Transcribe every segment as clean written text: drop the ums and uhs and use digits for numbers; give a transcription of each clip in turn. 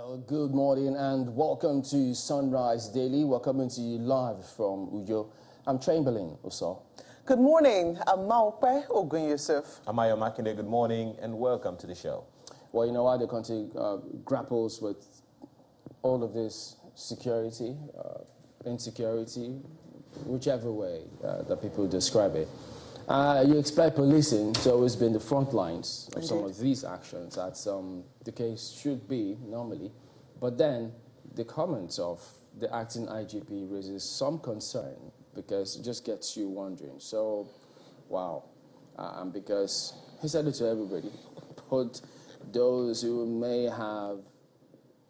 Well, good morning and welcome to Sunrise Daily. We're coming to you live from Uyo. I'm Chamberlain Uso. Good morning. I'm Maupe Ogun Yusuf. I'm Ayo Makinde. Good morning and welcome to the show. Well, you know why the country grapples with all of this security, insecurity, whichever way that people describe it. You expect policing to always be in the front lines of some of these actions. That's the case should be normally. But then the comments of the acting IGP raises some concern because it just gets you wondering. So, wow. And because he said it to everybody, but those who may have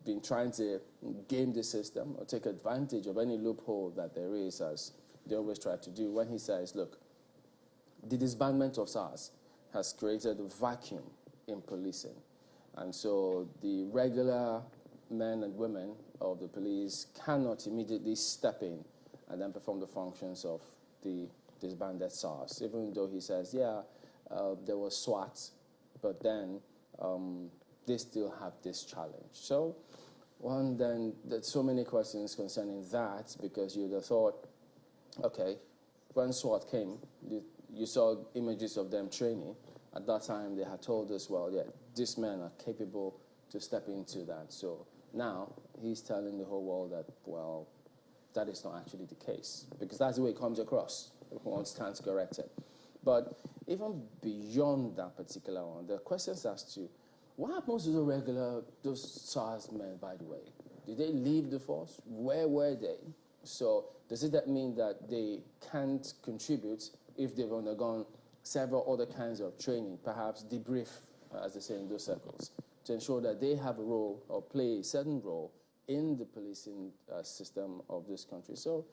been trying to game the system or take advantage of any loophole that there is, as they always try to do, when he says, look, the disbandment of SARS has created a vacuum in policing. And so the regular men and women of the police cannot immediately step in and then perform the functions of the disbanded SARS, even though he says, yeah, there was SWAT, but then they still have this challenge. So, then there's so many questions concerning that, because you'd have thought, okay, when SWAT came, you saw images of them training. At that time, they had told us, well, yeah, these men are capable to step into that. So now he's telling the whole world that, well, that is not actually the case, because that's the way it comes across. One stands corrected. But even beyond that particular one, there are questions as to what happens to those SARS men, by the way? Did they leave the force? Where were they? So does it mean that they can't contribute if they've undergone several other kinds of training, perhaps debrief, as they say in those circles, to ensure that they have a role or play a certain role in the policing system of this country? So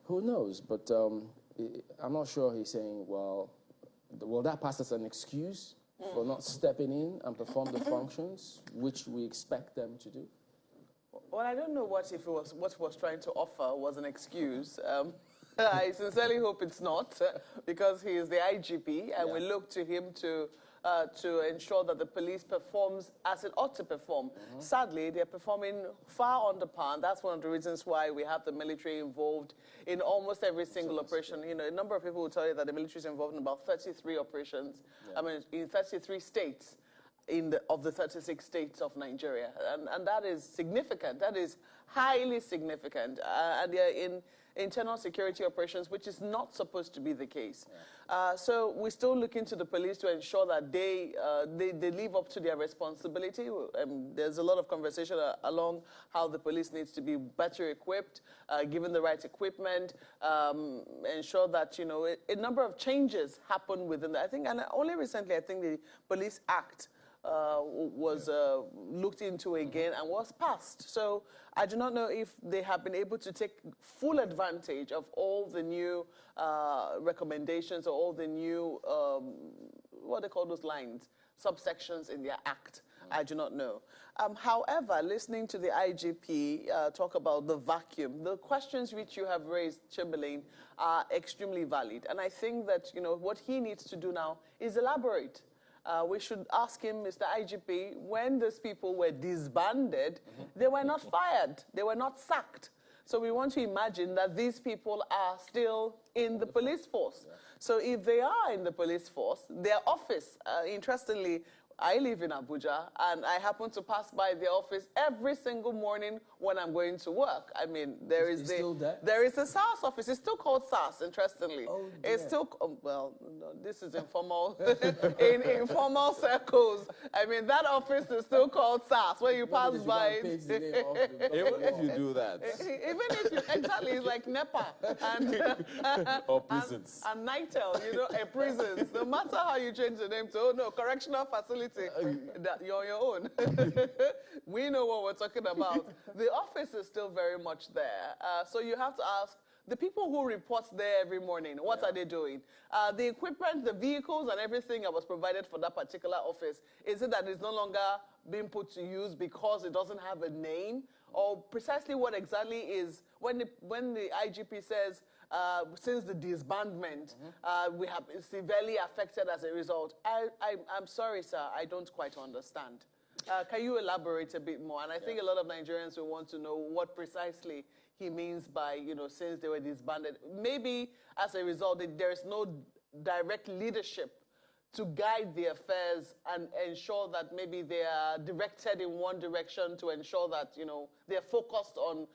who knows? But I'm not sure he's saying, well, will that pass as an excuse for not stepping in and perform the functions which we expect them to do? Well, I don't know what was trying to offer was an excuse. I sincerely hope it's not, because he is the IGP, and we look to him to ensure that the police performs as it ought to perform. Sadly, they're performing far under par, and that's one of the reasons why we have the military involved in almost every single operation. You know, a number of people will tell you that the military is involved in about 33 operations, I mean, in 33 states. Of the 36 states of Nigeria. And that is significant. That is highly significant. And they're in internal security operations, which is not supposed to be the case. So we're still looking to the police to ensure that they live up to their responsibility. There's a lot of conversation along how the police needs to be better equipped, given the right equipment, ensure that, you know, a number of changes happen within that. I think, and only recently, I think the Police Act was looked into again and was passed. So I do not know if they have been able to take full advantage of all the new recommendations or all the new, what they call those lines, subsections in their act. I do not know. However, listening to the IGP talk about the vacuum, the questions which you have raised, Chamberlain, are extremely valid. And I think that, you know, what he needs to do now is elaborate. We should ask him, Mr. IGP, when these people were disbanded, they were not fired, they were not sacked. So we want to imagine that these people are still in the police force. So if they are in the police force, their office, interestingly, I live in Abuja, and I happen to pass by the office every single morning when I'm going to work. I mean, there is a SARS office. It's still called SARS, interestingly. Oh, it's still, well, no, this is informal, in informal circles. I mean, that office is still called SARS. When you pass by it. Even if you do that. Even if you, exactly, it's like NEPA and or prisons. And NITEL, you know, a prisons. No matter how you change the name to, oh no, correctional facility. That you're on your own. We know what we're talking about. The office is still very much there. So you have to ask the people who report there every morning, what are they doing? The equipment, the vehicles, and everything that was provided for that particular office, is it that it's no longer being put to use because it doesn't have a name? Or precisely what exactly is, when the IGP says, since the disbandment, we have been severely affected as a result. I'm sorry, sir, I don't quite understand. Can you elaborate a bit more? And I think a lot of Nigerians will want to know what precisely he means by, you know, since they were disbanded. Maybe as a result, there is no direct leadership to guide the affairs and ensure that maybe they are directed in one direction to ensure that, you know, they're focused on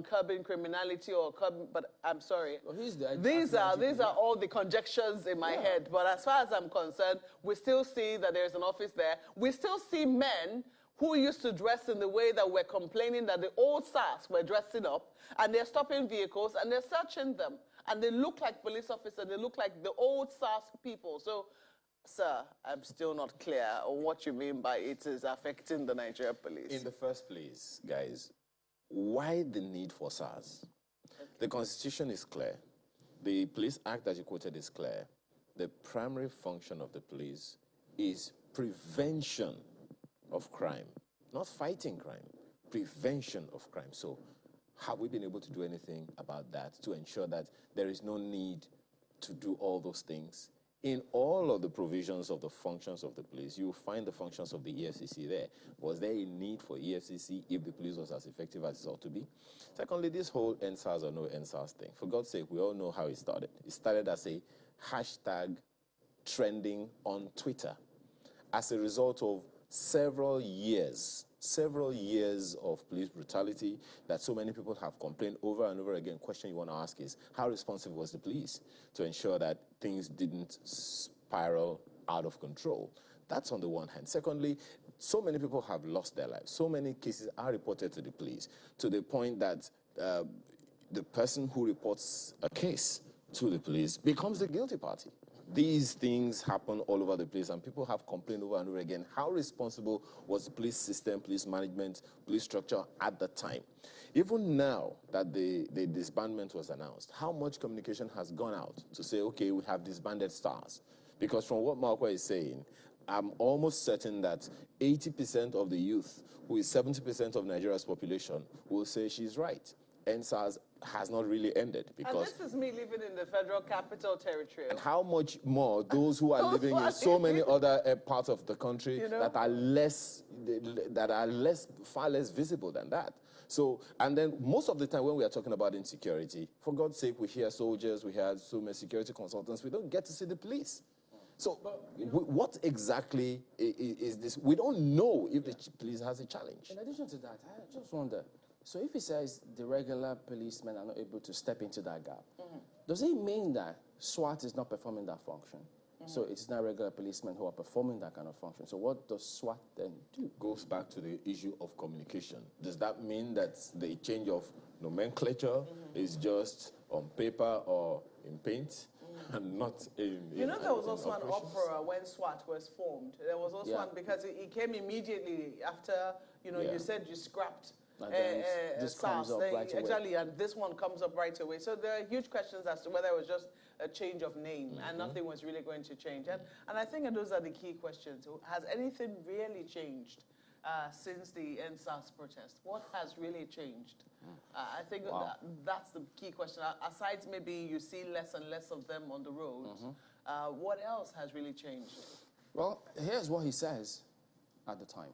curbing criminality or curbing, but I'm sorry. Well, these are all the conjectures in my head, but as far as I'm concerned, we still see that there's an office there. We still see men who used to dress in the way that we're complaining that the old SARS were dressing up, and they're stopping vehicles and they're searching them. And they look like police officers, they look like the old SARS people. So, sir, I'm still not clear on what you mean by it is affecting the Nigeria police. In the first place, guys, why the need for SARS? Okay. The Constitution is clear. The Police Act that you quoted is clear. The primary function of the police is prevention of crime, not fighting crime, prevention of crime. So have we been able to do anything about that to ensure that there is no need to do all those things? In all of the provisions of the functions of the police, you find the functions of the EFCC there. Was there a need for EFCC if the police was as effective as it ought to be? Secondly, this whole NSAS or no NSAS thing, for God's sake, we all know how it started. It started as a hashtag trending on Twitter as a result of several years of police brutality that so many people have complained over and over again. Question you want to ask is, how responsive was the police to ensure that things didn't spiral out of control? That's on the one hand. Secondly, so many people have lost their lives. So many cases are reported to the police to the point that the person who reports a case to the police becomes the guilty party. These things happen all over the place, and people have complained over and over again. How responsible was the police system, police management, police structure at the time? Even now that the disbandment was announced, how much communication has gone out to say, okay, we have disbanded SARS? Because from what Akwa is saying, I'm almost certain that 80% of the youth, who is 70% of Nigeria's population, will say she's right. NSAS has not really ended. Because and this is me living in the Federal Capital Territory. And how much more those who are living in so many other parts of the country, you know, that are far less visible than that. So, and then most of the time when we are talking about insecurity, for God's sake, we hear soldiers, we hear so many security consultants, we don't get to see the police. So what exactly is this? We don't know if the police has a challenge. In addition to that, I just wonder, so if he says the regular policemen are not able to step into that gap, does it mean that SWAT is not performing that function? So it's not regular policemen who are performing that kind of function. So what does SWAT then do? Goes back to the issue of communication. Does that mean that the change of nomenclature is just on paper or in paint? And not in you know, there was also an uproar when SWAT was formed. There was also one because it came immediately after, you know, you said you scrapped this comes up right away. Exactly, and this one comes up right away. So there are huge questions as to whether it was just a change of name and nothing was really going to change. And I think those are the key questions. Has anything really changed since the NSAS protest? What has really changed? I think that's the key question. Aside maybe you see less and less of them on the roads, what else has really changed? Well, here's what he says at the time.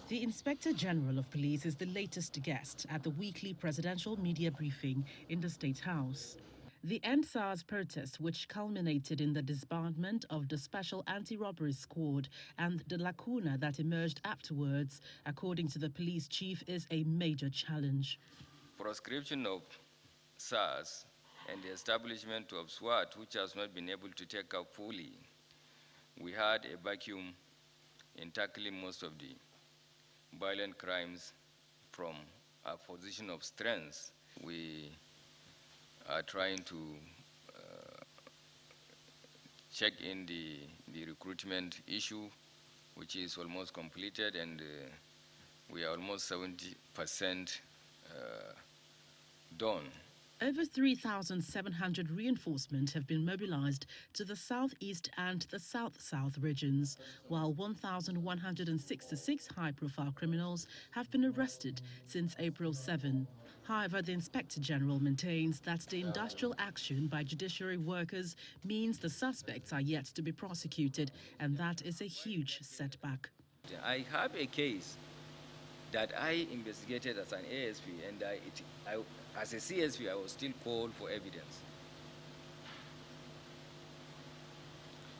The Inspector General of Police is the latest guest at the weekly presidential media briefing in the State House. The NSAS protest, which culminated in the disbandment of the Special Anti-Robbery Squad and the lacuna that emerged afterwards, according to the police chief, is a major challenge. Proscription of SARS and the establishment of SWAT, which has not been able to take up fully, we had a vacuum in tackling most of the violent crimes from a position of strength. We are trying to check in the recruitment issue, which is almost completed, and we are almost 70% done Over 3,700 reinforcements have been mobilized to the southeast and the south-south regions, while 1,166 high-profile criminals have been arrested since April 7. However, the Inspector General maintains that the industrial action by judiciary workers means the suspects are yet to be prosecuted, and that is a huge setback. I have a case that I investigated as an ASP, and as a CSP, I was still called for evidence.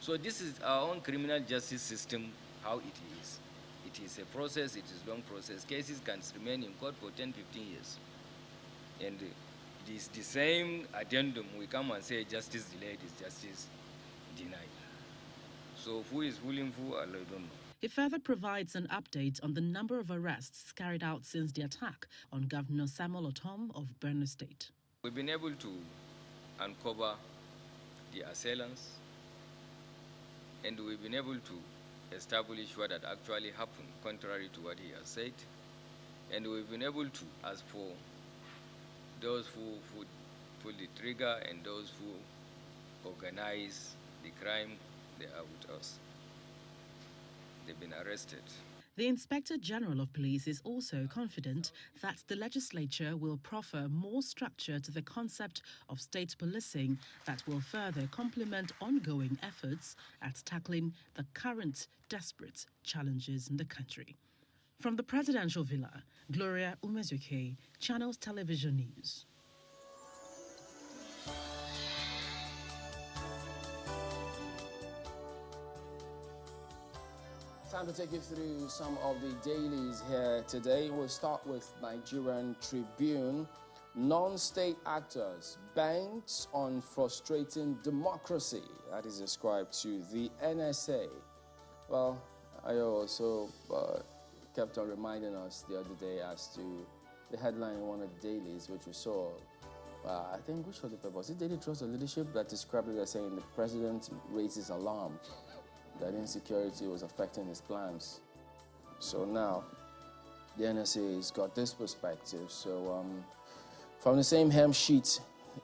So this is our own criminal justice system, how it is. It is a process, it is a long process. Cases can remain in court for 10, 15 years. And it is the same addendum, we come and say justice delayed is justice denied. So who is fooling who, I don't know. He further provides an update on the number of arrests carried out since the attack on Governor Samuel Otom of Borno State. We've been able to uncover the assailants, and we've been able to establish what had actually happened, contrary to what he has said. And we've been able to, as for those who pull the trigger and those who organize the crime, they are with us. They've been arrested. The Inspector General of Police is also confident that the legislature will proffer more structure to the concept of state policing that will further complement ongoing efforts at tackling the current desperate challenges in the country. From the Presidential Villa, Gloria Umezuke, Channels Television News. Time to take you through some of the dailies here today. We'll start with Nigerian Tribune. Non-state actors bent on frustrating democracy. That is ascribed to the NSA. Well, I also kept on reminding us the other day as to the headline in one of the dailies, which we saw. I think, which was the paper? Was it Daily Trust or Leadership that described it as saying the president raises alarm that insecurity was affecting his plans. So now, the NSA has got this perspective. So from the same hem sheet,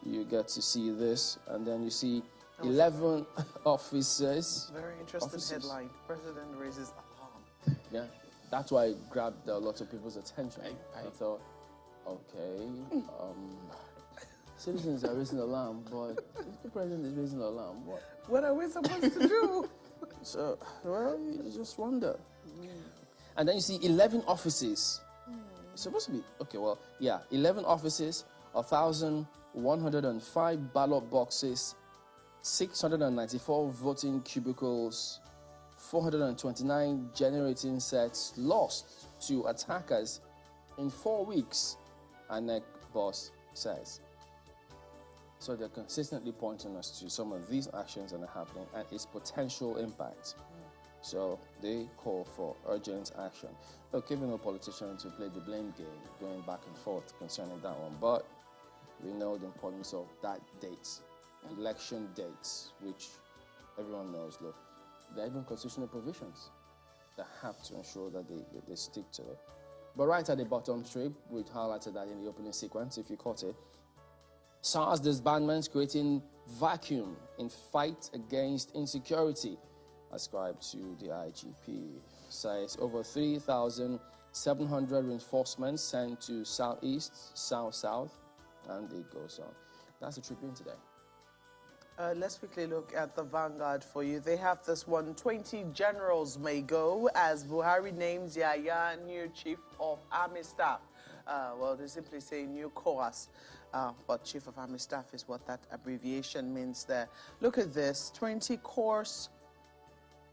you get to see this, and then you see 11 officers. Very interesting headline. President raises alarm. Yeah, that's why it grabbed a lot of people's attention. I thought, okay, citizens are raising alarm, but if the president is raising alarm, What are we supposed to do? So, well, you just wonder. And then you see 11 offices. It's supposed to be, okay, well, yeah, 11 offices, 1,105 ballot boxes, 694 voting cubicles, 429 generating sets lost to attackers in 4 weeks, ANEC boss says. So they're consistently pointing us to some of these actions that are happening and its potential impact. So they call for urgent action. Look, giving no politician to play the blame game, going back and forth concerning that one. But we know the importance of that date, election dates, which everyone knows. Look, there are even constitutional provisions that have to ensure that they stick to it. But right at the bottom strip, we highlighted that in the opening sequence, if you caught it. SARS disbandments creating vacuum in fight against insecurity, ascribed to the IGP. Says over 3,700 reinforcements sent to southeast, south-south, and it goes on. That's the Tribune today. Let's quickly look at the Vanguard for you. They have this one: 20 generals may go as Buhari names Yahya new chief of army staff. Well, they simply say new course. But Chief of Army Staff is what that abbreviation means there. Look at this, 20 course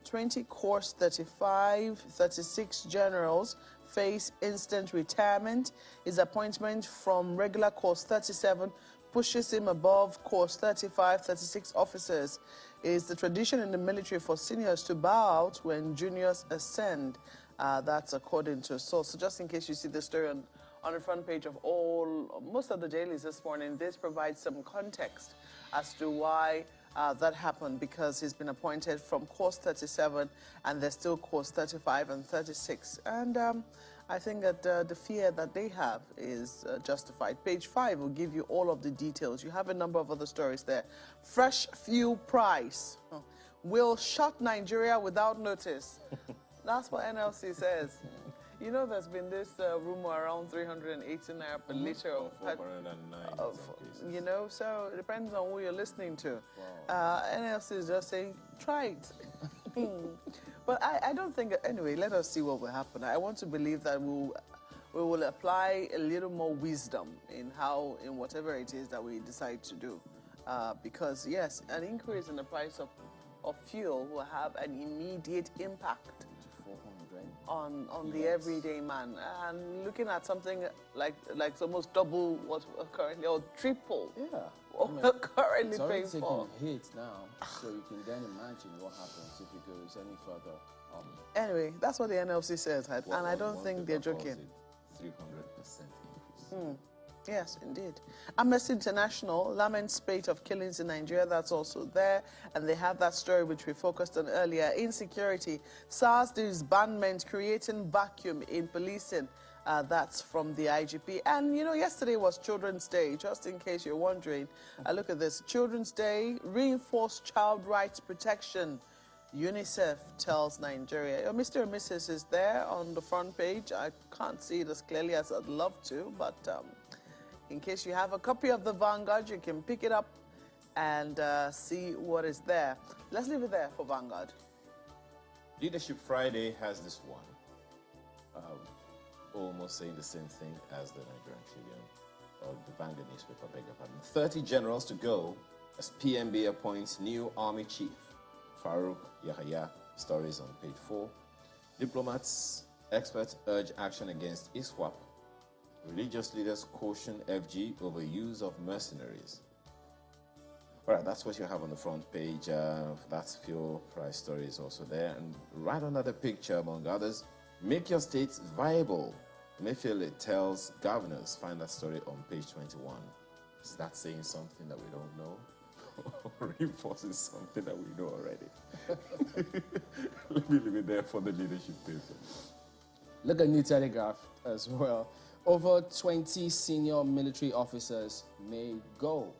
35, 36 generals face instant retirement. His appointment from regular course 37 pushes him above course 35, 36 officers. It is the tradition in the military for seniors to bow out when juniors ascend. That's according to a source. So just in case you see the story on the front page of most of the dailies this morning, this provides some context as to why that happened, because he's been appointed from course 37 and there's still course 35 and 36. And I think that the fear that they have is justified. Page 5 will give you all of the details. You have a number of other stories there. Fresh fuel price will shut Nigeria without notice. That's what NLC says. You know, there's been this rumor around 380 naira per liter of 409 you know, so it depends on who you're listening to. Wow. NLC is just saying, try it. But I don't think, anyway, let us see what will happen. I want to believe that we will apply a little more wisdom in whatever it is that we decide to do. Because, yes, an increase in the price of fuel will have an immediate impact on the everyday man. And looking at something like almost double what currently, or triple. Yeah. What currently it's already paying for. taking a hit now, so you can then imagine what happens if it goes any further. Anyway, that's what the NLC says, and I don't think they're joking. 300% increase. Yes, indeed. Amnesty International laments spate of killings in Nigeria. That's also there. And they have that story which we focused on earlier. Insecurity. SARS disbandment creating vacuum in policing. That's from the IGP. And, you know, yesterday was Children's Day, just in case you're wondering. Look at this. Children's Day, reinforce child rights protection. UNICEF tells Nigeria. Your Mr. and Mrs. is there on the front page. I can't see it as clearly as I'd love to, but in case you have a copy of the Vanguard, you can pick it up and see what is there. Let's leave it there for Vanguard. Leadership Friday has this one. Almost saying the same thing as the Nigerian Tribune, or the Vanguard newspaper, beg your pardon. 30 generals to go as PMB appoints new army chief. Farouk Yahya, stories on page 4. Diplomats, experts urge action against ISWAP. Religious leaders caution FG over use of mercenaries. All right, that's what you have on the front page. That's fuel price story is also there. And right under the picture, among others, make your states viable. Mayfield tells governors. Find that story on page 21. Is that saying something that we don't know? Or reinforcing something that we know already? Let me leave it there for the leadership paper. Look at New Telegraph as well. Over 20 senior military officers may go.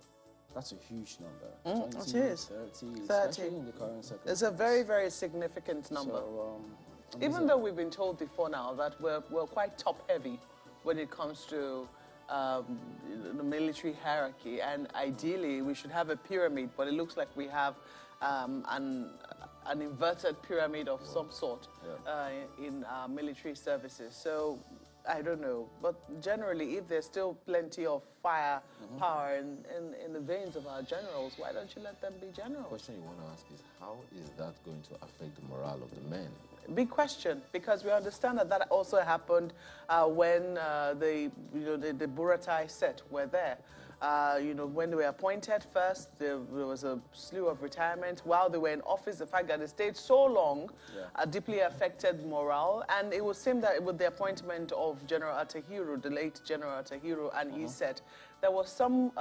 That's a huge number. 20, it is. 30, especially in the current circumstances. It's a very, very significant number. So, even though we've been told before now that we're quite top-heavy when it comes to the military hierarchy, and ideally we should have a pyramid, but it looks like we have an inverted pyramid of some sort in our military services. So I don't know, but generally, if there's still plenty of power in the veins of our generals, why don't you let them be generals? The question you want to ask is, how is that going to affect the morale of the men? Big question, because we understand that also happened when the Buratai set were there. When they were appointed first, there was a slew of retirement. While they were in office, the fact that they stayed so long deeply affected morale. And it would seem that with the appointment of General Atahiru, the late General Atahiru, and his set, there was some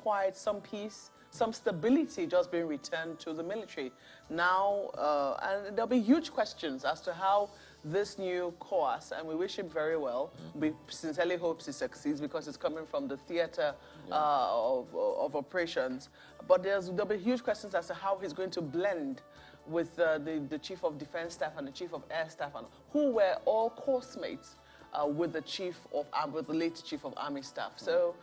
quiet, some peace, some stability just being returned to the military. Now, and there'll be huge questions as to how this new course, and we wish him very well. We sincerely hope he succeeds because it's coming from the theater of operations. But there'll be huge questions as to how he's going to blend with the Chief of Defense Staff and the Chief of Air Staff, and who were all course mates with the late Chief of Army Staff. So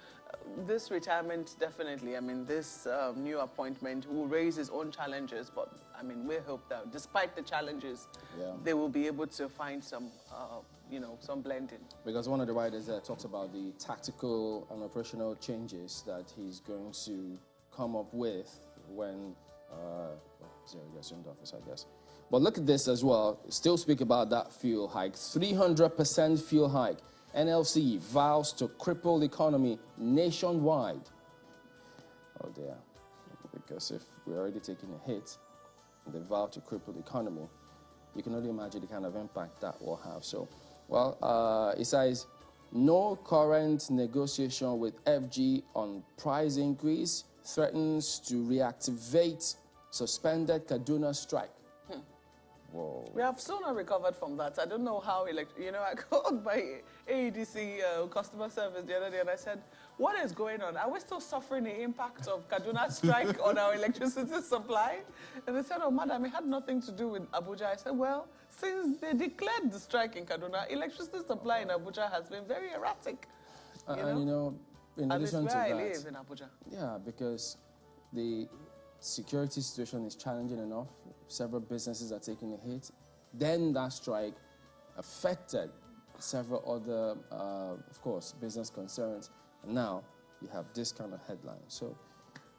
this retirement, definitely, I mean, this new appointment will raise its own challenges, but I mean, we hope that despite the challenges, they will be able to find some, some blending. Because one of the writers there talks about the tactical and operational changes that he's going to come up with when, assumed office, I guess. But look at this as well. Still speak about that fuel hike. 300% fuel hike. NLC vows to cripple economy nationwide. Oh dear. Because if we're already taking a hit, the vow to cripple the economy, you can only imagine the kind of impact that will have. So, well, it says, no current negotiation with FG on price increase, threatens to reactivate suspended Kaduna strike. Whoa. We have still not recovered from that. I don't know how, you know, I called my AEDC customer service the other day and I said, what is going on? Are we still suffering the impact of Kaduna strike on our electricity supply? And they said, oh, madam, it had nothing to do with Abuja. I said, well, since they declared the strike in Kaduna, electricity supply in Abuja has been very erratic. And you know, in addition to that, I live in Abuja. Yeah, because the security situation is challenging enough. Several businesses are taking a hit. Then that strike affected several other, of course, business concerns. And now you have this kind of headline. So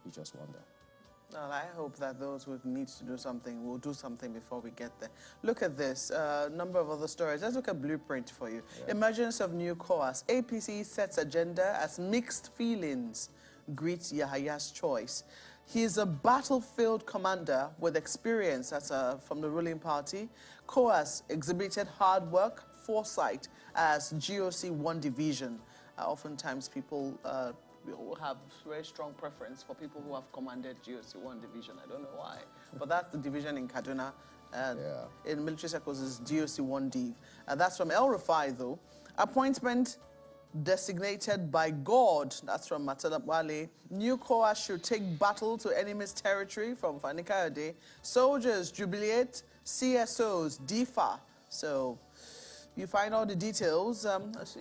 you just wonder. Well, I hope that those who need to do something will do something before we get there. Look at this, number of other stories. Let's look at Blueprint for you. Yeah. Emergence of new course. APC sets agenda as mixed feelings greets Yahaya's choice. He's a battlefield commander with experience from the ruling party. COAS exhibited hard work, foresight as GOC 1 division. Oftentimes people have very strong preference for people who have commanded GOC 1 division. I don't know why. But that's the division in Kaduna. In military circles is GOC 1 Div. That's from El Rufai, though. Appointment designated by God, that's from Matada Wale. New COAS should take battle to enemy's territory, from Fani Kayode. Soldiers jubilate, CSOs differ. So you find all the details.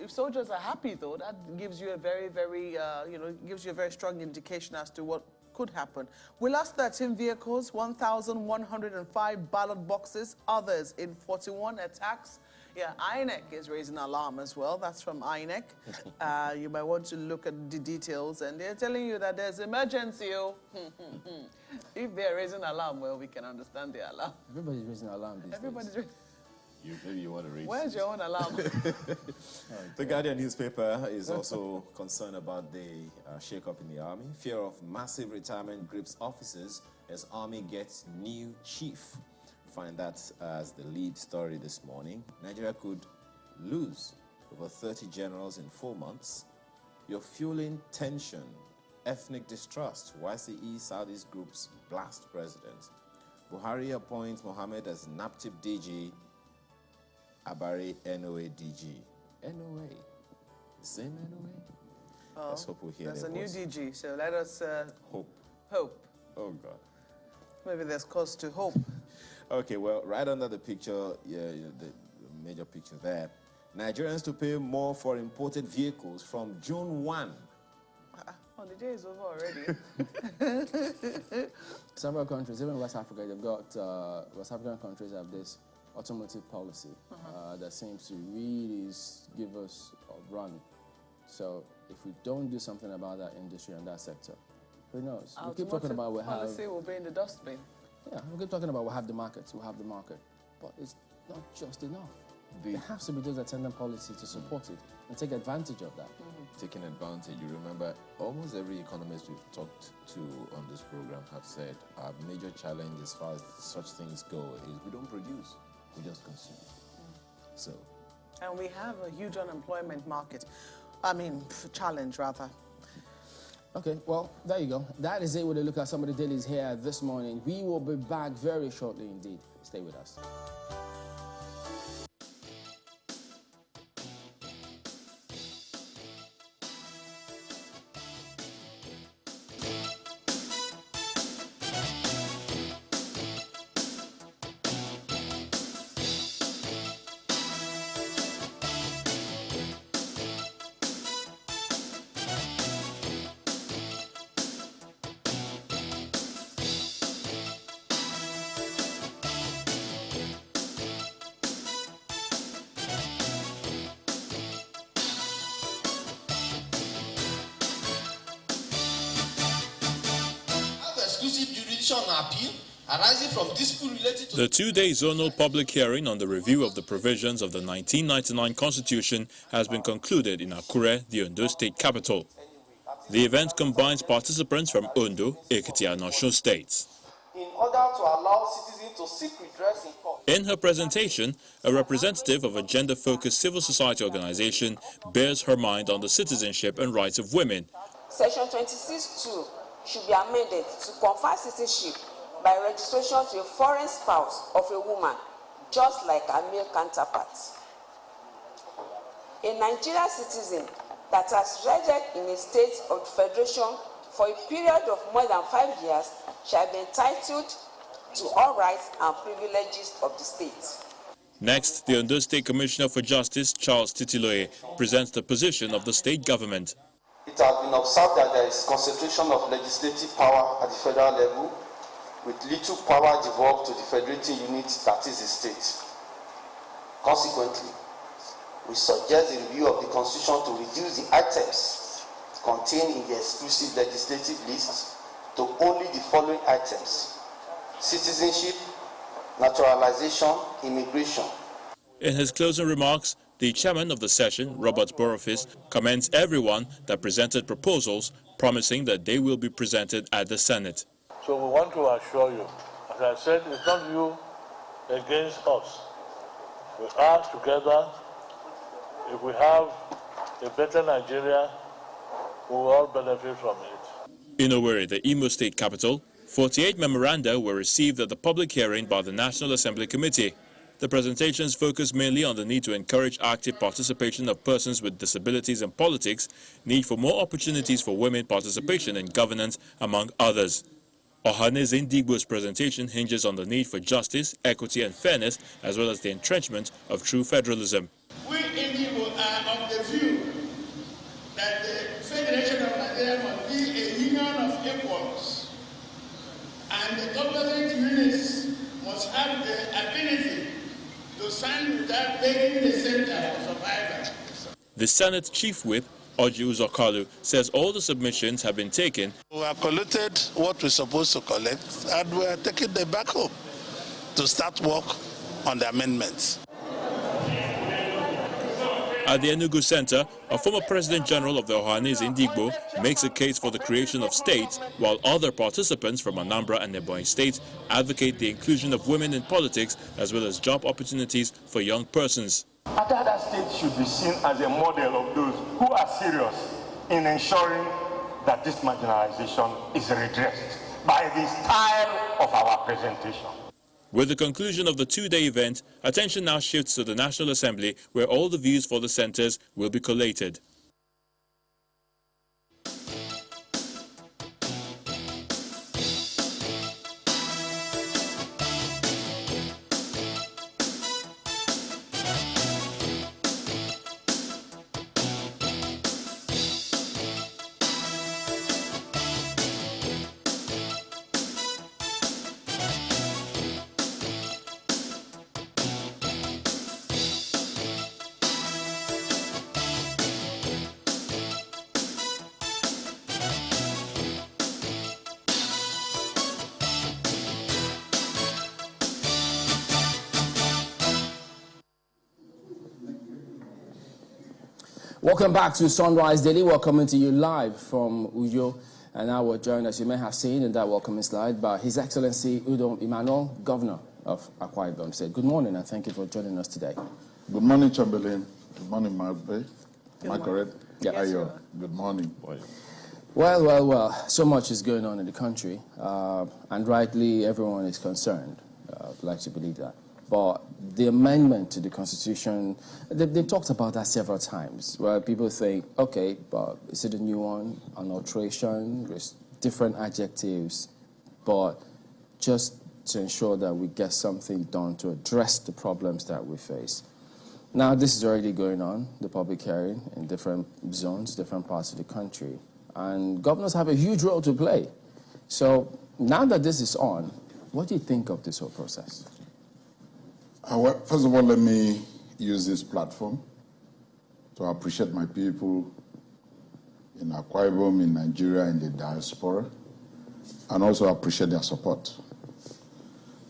If soldiers are happy, though, that gives you a very, very, gives you a very strong indication as to what could happen. We lost 13 vehicles, 1,105 ballot boxes, others in 41 attacks. Yeah, INEC is raising alarm as well. That's from INEC. You might want to look at the details, and they're telling you that there's emergency. If they're raising alarm, well, we can understand the alarm. Everybody's raising alarm these days. Maybe you want to raise. Where's your own alarm? The Guardian newspaper is also concerned about the shake-up in the army. Fear of massive retirement grips officers as army gets new chief. Find that as the lead story this morning. Nigeria could lose over 30 generals in 4 months. You're fueling tension, ethnic distrust. YCE Saudis groups blast president. Buhari appoints Mohammed as NAPTIP DG. Abari NOA DG. NOA. The same NOA? Oh, let's hope we hear there's a voice. new DG, so let us hope. Hope. Oh, God. Maybe there's cause to hope. Okay, well, right under the picture, the major picture there, Nigerians to pay more for imported vehicles from June 1. Holiday is over already. Several countries, even West Africa, they've got, West African countries have this automotive policy that seems to really give us a run. So if we don't do something about that industry and that sector, who knows? We keep talking about we have... policy will be in the dustbin. Yeah, we keep talking about we have the market, but it's not just enough. There has to be those attendant policy to support it and take advantage of that. Taking advantage, you remember, almost every economist we've talked to on this program have said our major challenge as far as such things go is we don't produce, we just consume. So. And we have a huge unemployment market. I mean, challenge rather. Okay, well, there you go. That is it with a look at some of the dailies here this morning. We will be back very shortly indeed. Stay with us. The two-day zonal public hearing on the review of the provisions of the 1999 Constitution has been concluded in Akure, the Ondo state capital. The event combines participants from Ondo, Ekiti and Osun states. In order to allow citizens to seek redress in court. In her presentation, a representative of a gender-focused civil society organization bears her mind on the citizenship and rights of women. Section 26(2) should be amended to confer citizenship by registration to a foreign spouse of a woman just like our male counterparts. A Nigerian citizen that has resided in a state of the Federation for a period of more than 5 years shall be entitled to all rights and privileges of the state. Next, the Ondo State Commissioner for Justice, Charles Titiloye, presents the position of the state government. It has been observed that there is concentration of legislative power at the federal level, with little power devolved to the federating unit that is the state. Consequently, we suggest the review of the Constitution to reduce the items contained in the exclusive legislative list to only the following items: citizenship, naturalization, immigration. In his closing remarks, the chairman of the session, Robert Borophis, commends everyone that presented proposals, promising that they will be presented at the Senate. So we want to assure you, as I said, it's not you against us. We are together. If we have a better Nigeria, we will all benefit from it. In Owerri, the Imo State capital, 48 memoranda were received at the public hearing by the National Assembly Committee. The presentations focus mainly on the need to encourage active participation of persons with disabilities in politics, need for more opportunities for women participation in governance, among others. Ohaneze Ndigbo's presentation hinges on the need for justice, equity and fairness, as well as the entrenchment of true federalism. We in Igbo are of the view that the Federation of Nigeria must be a union of equals, and the composite units must have the ability to stand without begging the center for survival. The Senate Chief Whip, Oji Uzokalu, says all the submissions have been taken. We have collected what we're supposed to collect, and we are taking them back home to start work on the amendments. At the Enugu Center, a former President General of the Ohaneze Ndigbo makes a case for the creation of states, while other participants from Anambra and Ebonyi states advocate the inclusion of women in politics as well as job opportunities for young persons. Other states should be seen as a model of those who are serious in ensuring that this marginalization is redressed by the style of our presentation. With the conclusion of the two-day event, attention now shifts to the National Assembly, where all the views for the centers will be collated. Welcome back to Sunrise Daily. We're coming to you live from Uyo. And now we're joined, as you may have seen in that welcoming slide, by His Excellency Emmanuel, Governor of Akwa Ibom State. Good morning, and thank you for joining us today. Good morning, Chamberlain. Good morning, Marbe. Am I correct? Yeah. Ayo. Good morning. Well. So much is going on in the country, and rightly everyone is concerned. I'd like to believe that. But the amendment to the Constitution, they've talked about that several times, where people think, okay, but is it a new one, an alteration, there's different adjectives, but just to ensure that we get something done to address the problems that we face. Now, this is already going on, the public hearing, in different zones, different parts of the country, and governors have a huge role to play. So now that this is on, what do you think of this whole process? Well, first of all, let me use this platform to appreciate my people in Akwa Ibom, in Nigeria, in the diaspora, and also appreciate their support.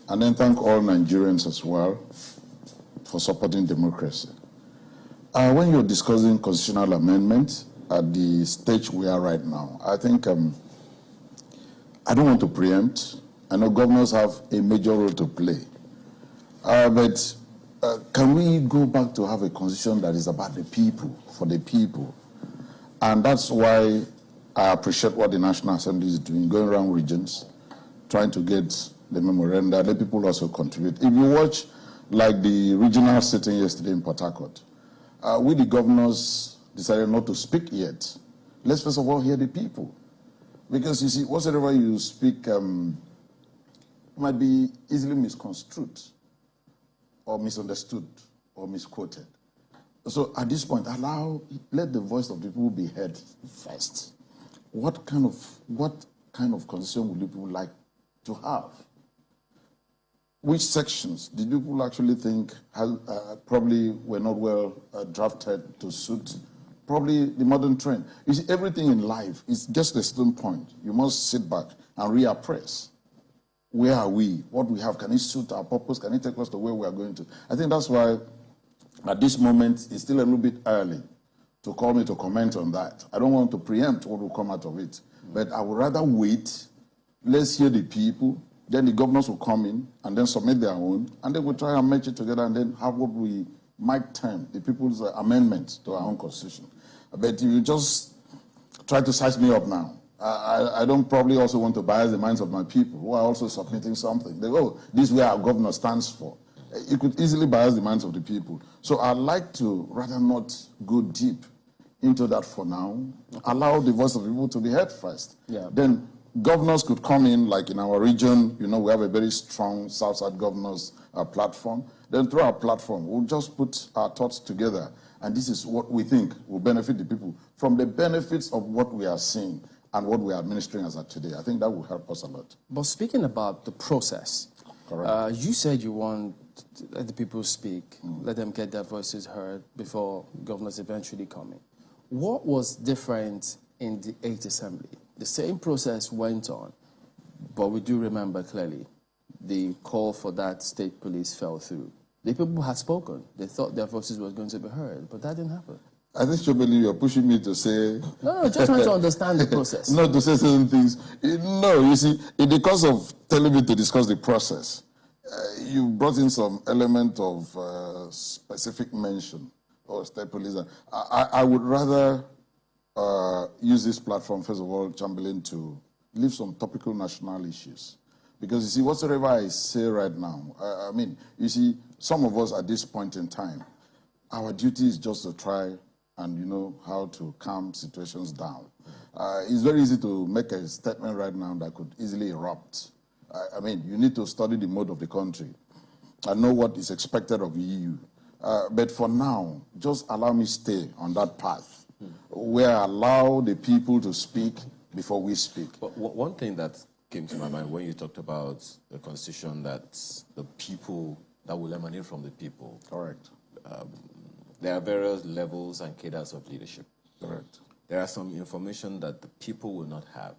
And then thank all Nigerians as well for supporting democracy. When you're discussing constitutional amendments at the stage we are right now, I think I don't want to preempt. I know governors have a major role to play. But can we go back to have a constitution that is about the people, for the people? And that's why I appreciate what the National Assembly is doing, going around regions, trying to get the memoranda, let people also contribute. If you watch like the regional sitting yesterday in Port Harcourt. We, the governors, decided not to speak yet. Let's first of all hear the people. Because you see, whatsoever you speak might be easily misconstrued or misunderstood or misquoted. So at this point, let the voice of the people be heard first. What kind of constitution would you people like to have? Which sections did people actually think probably were not well drafted to suit probably the modern trend? You see, everything in life is just a certain point. You must sit back and reappraise. Where are we? What we have, can it suit our purpose? Can it take us to where we are going to? I think that's why at this moment it's still a little bit early to call me to comment on that. I don't want to preempt what will come out of it. But I would rather wait. Let's hear the people. Then the governors will come in and then submit their own, and then we'll try and match it together and then have what we might term the people's amendment to our own constitution. But if you just try to size me up now, I don't probably also want to bias the minds of my people who are also submitting something. They go, this is where our governor stands for. It could easily bias the minds of the people. So I'd like to rather not go deep into that for now. Allow the voice of the people to be heard first. Yeah. Then governors could come in, like in our region, you know, we have a very strong South-Side governors platform. Then through our platform, we'll just put our thoughts together. And this is what we think will benefit the people from the benefits of what we are seeing and what we are administering as of today. I think that will help us a lot. But speaking about the process, you said you want to let the people speak, let them get their voices heard before governors eventually come in. What was different in the 8th Assembly? The same process went on, but we do remember clearly the call for that state police fell through. The people had spoken. They thought their voices were going to be heard, but that didn't happen. I think, Chobeli, you're pushing me to say... No, just trying to understand the process. Not to say certain things. No, you see, in the course of telling me to discuss the process, you brought in some element of specific mention of state police. I would rather use this platform, first of all, Chamberlain, to leave some topical national issues. Because, you see, whatsoever I say right now, I mean, you see, some of us at this point in time, our duty is just to try and, you know, how to calm situations down. It's very easy to make a statement right now that could easily erupt. I mean, you need to study the mode of the country and know what is expected of the EU. But for now, just allow me stay on that path where I allow the people to speak before we speak. But one thing that came to my mind when you talked about the constitution, that the people, that will emanate from the people. Correct. There are various levels and cadres of leadership. Correct. There are some information that the people will not have.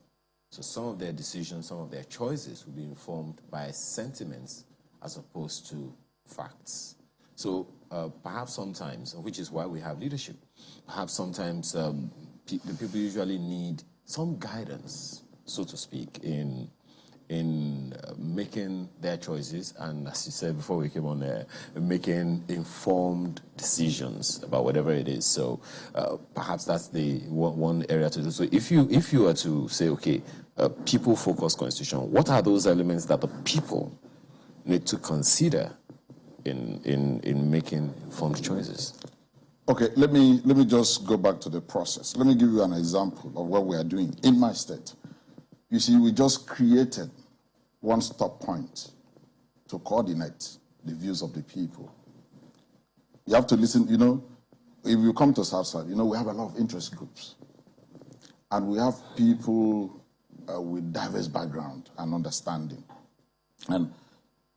So some of their decisions, some of their choices will be informed by sentiments as opposed to facts. So perhaps sometimes, which is why we have leadership, perhaps sometimes the people usually need some guidance, so to speak, in making their choices, and as you said before we came on there, making informed decisions about whatever it is. So perhaps that's the one area to do. So if you were to say, okay, people-focused constitution, what are those elements that the people need to consider in making informed choices? Okay, let me just go back to the process. Let me give you an example of what we are doing in my state. You see, we just created one stop point to coordinate the views of the people. You have to listen, you know, if you come to Southside, you know, we have a lot of interest groups. And we have people with diverse background and understanding. And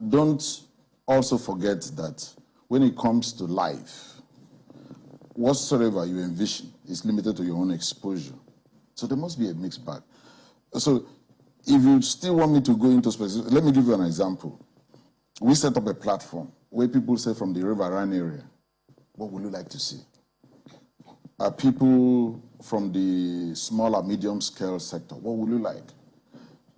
don't also forget that when it comes to life, whatsoever you envision is limited to your own exposure. So there must be a mixed bag. So if you still want me to go into specifics, let me give you an example. We set up a platform where people say from the River Rhine area, what would you like to see? People from the small or medium scale sector, what would you like?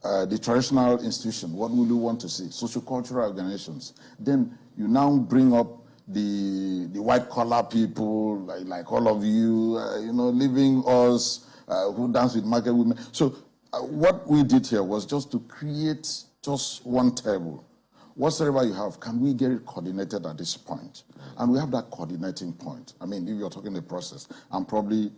The traditional institution, what would you want to see? Socio-cultural organizations. Then you now bring up the white collar people, like all of you, you know, leaving us, who dance with market women. So what we did here was just to create just one table whatsoever you have, can we get it coordinated at this point? And we have that coordinating point. I mean, if you're talking the process, I'm probably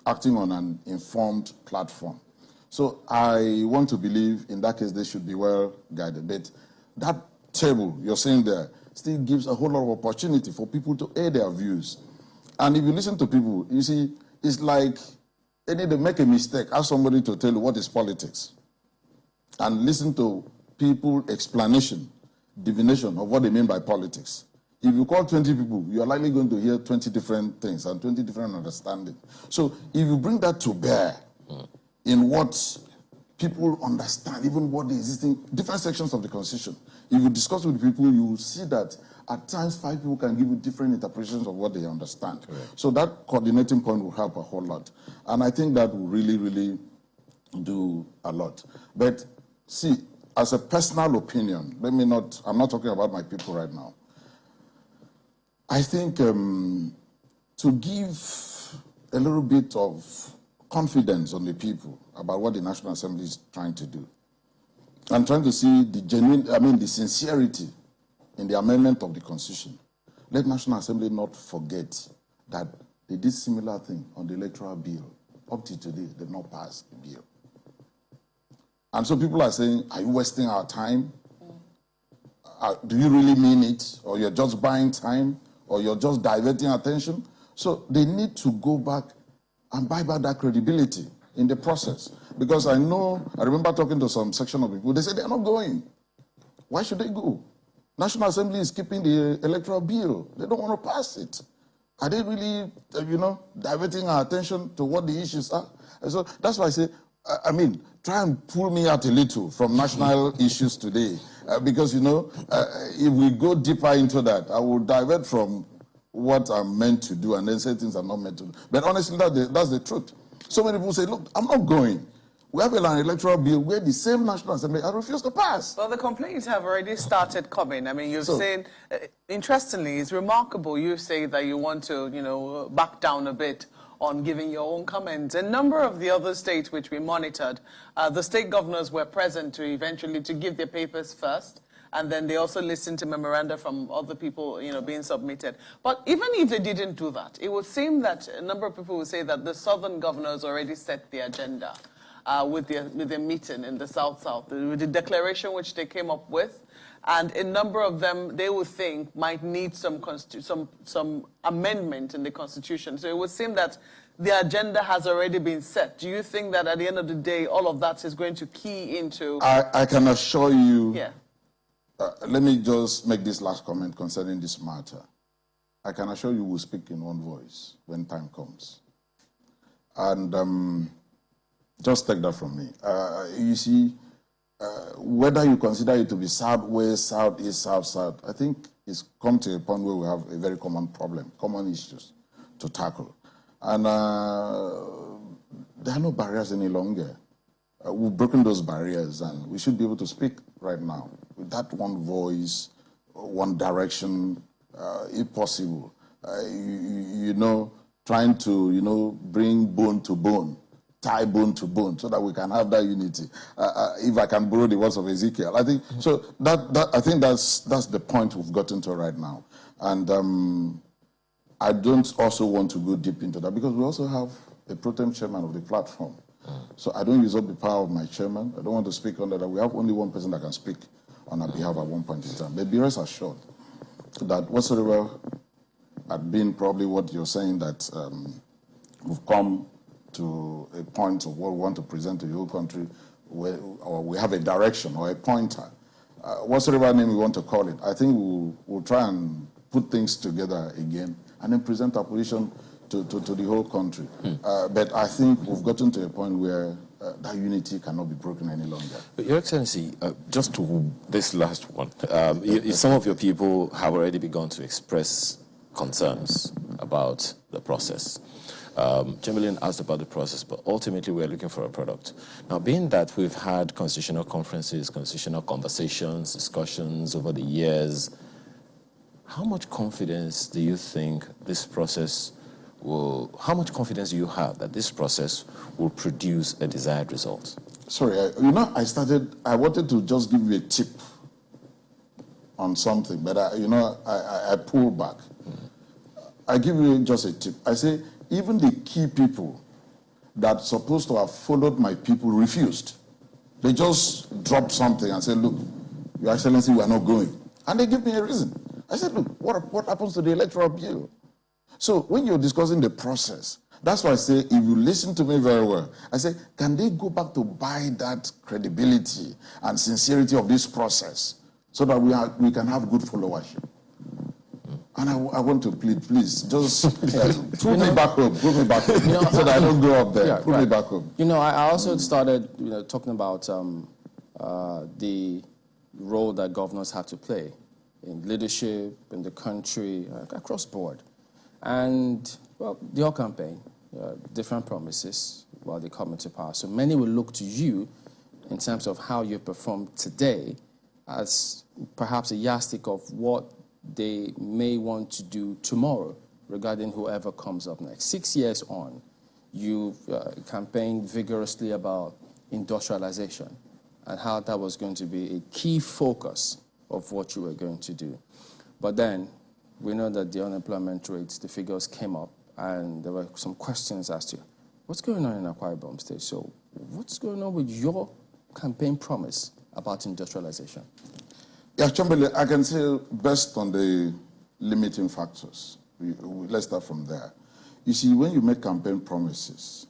acting on an informed platform. So I want to believe in that case they should be well guided. But that table you're saying there still gives a whole lot of opportunity for people to air their views. And if you listen to people, you see, it's like they need to make a mistake, ask somebody to tell you what is politics. And listen to people's explanation, divination of what they mean by politics. If you call 20 people, you are likely going to hear 20 different things and 20 different understandings. So if you bring that to bear in what people understand, even what the existing different sections of the Constitution, if you discuss with people, you will see that at times 5 people can give you different interpretations of what they understand. Correct. So that coordinating point will help a whole lot. And I think that will really, really do a lot. But see, as a personal opinion, I'm not talking about my people right now. I think to give a little bit of confidence on the people about what the National Assembly is trying to do, and trying to see the sincerity in the amendment of the Constitution. Let National Assembly not forget that they did similar thing on the electoral bill. Up to today, they've not passed the bill. And so people are saying, are you wasting our time? Do you really mean it? Or you're just buying time? Or you're just diverting attention? So they need to go back and buy back that credibility in the process. Because I remember talking to some section of people, they said they're not going. Why should they go? National Assembly is keeping the electoral bill. They don't want to pass it. Are they really, diverting our attention to what the issues are? And so that's why I say, try and pull me out a little from national issues today. Because, if we go deeper into that, I will divert from what I'm meant to do and then say things I'm not meant to do. But honestly, that's the truth. So many people say, look, I'm not going. We have an electoral bill where the same National Assembly has refused to pass. Well, the complaints have already started coming. I mean, you've said, interestingly, it's remarkable you say that you want to, back down a bit on giving your own comments. A number of the other states which we monitored, the state governors were present to eventually to give their papers first, and then they also listened to memoranda from other people, being submitted. But even if they didn't do that, it would seem that a number of people would say that the southern governors already set the agenda with their meeting in the South-South, with the declaration which they came up with. And a number of them, they would think, might need some amendment in the Constitution. So it would seem that the agenda has already been set. Do you think that at the end of the day, all of that is going to key into... I can assure you... Yeah. Let me just make this last comment concerning this matter. I can assure you we'll speak in one voice when time comes. And just take that from me. You see... whether you consider it to be southwest, southeast, south, I think it's come to a point where we have a very common problem, common issues to tackle. And there are no barriers any longer. We've broken those barriers, and we should be able to speak right now with that one voice, one direction, if possible. Trying to, bring bone to bone, tie bone to bone, so that we can have that unity. If I can borrow the words of Ezekiel, I think so. I think that's the point we've gotten to right now, and I don't also want to go deep into that because we also have a pro tem chairman of the platform. So I don't use up the power of my chairman. I don't want to speak under that. We have only one person that can speak on our behalf at one point in time. But be rest assured that whatsoever had been probably what you're saying, that we've come to a point of what we want to present to the whole country, or we have a direction or a pointer, whatsoever name we want to call it, I think we'll try and put things together again and then present our position to the whole country. But I think we've gotten to a point where that unity cannot be broken any longer. Your Excellency, just to this last one, some of your people have already begun to express concerns about the process. Chamberlain asked about the process, but ultimately we're looking for a product. Now, being that we've had constitutional conferences, constitutional conversations, discussions over the years, how much confidence do you think this process how much confidence do you have that this process will produce a desired result? Sorry, I wanted to just give you a tip on something, but I pull back. I give you just a tip. I say, even the key people that supposed to have followed my people refused. They just dropped something and said, look, Your Excellency, we are not going. And they give me a reason. I said, look, what happens to the electoral bill? So when you're discussing the process, that's why I say, if you listen to me very well, I say, can they go back to buy that credibility and sincerity of this process so that we can have good followership? And I want to plead, please, just pull me back home, so that I don't go up there. Yeah, pull me back home. I also started, talking about the role that governors have to play in leadership, in the country, across board. And, well, your campaign, different promises while they come into power. So many will look to you in terms of how you performed today as perhaps a yardstick of what they may want to do tomorrow regarding whoever comes up next. 6 years on, you've campaigned vigorously about industrialization and how that was going to be a key focus of what you were going to do. But then we know that the unemployment rates, the figures came up, and there were some questions as to what's going on in Akwa Ibom State. So what's going on with your campaign promise about industrialization? Yeah, Chambele, I can say based on the limiting factors. Let's start from there. You see, when you make campaign promises,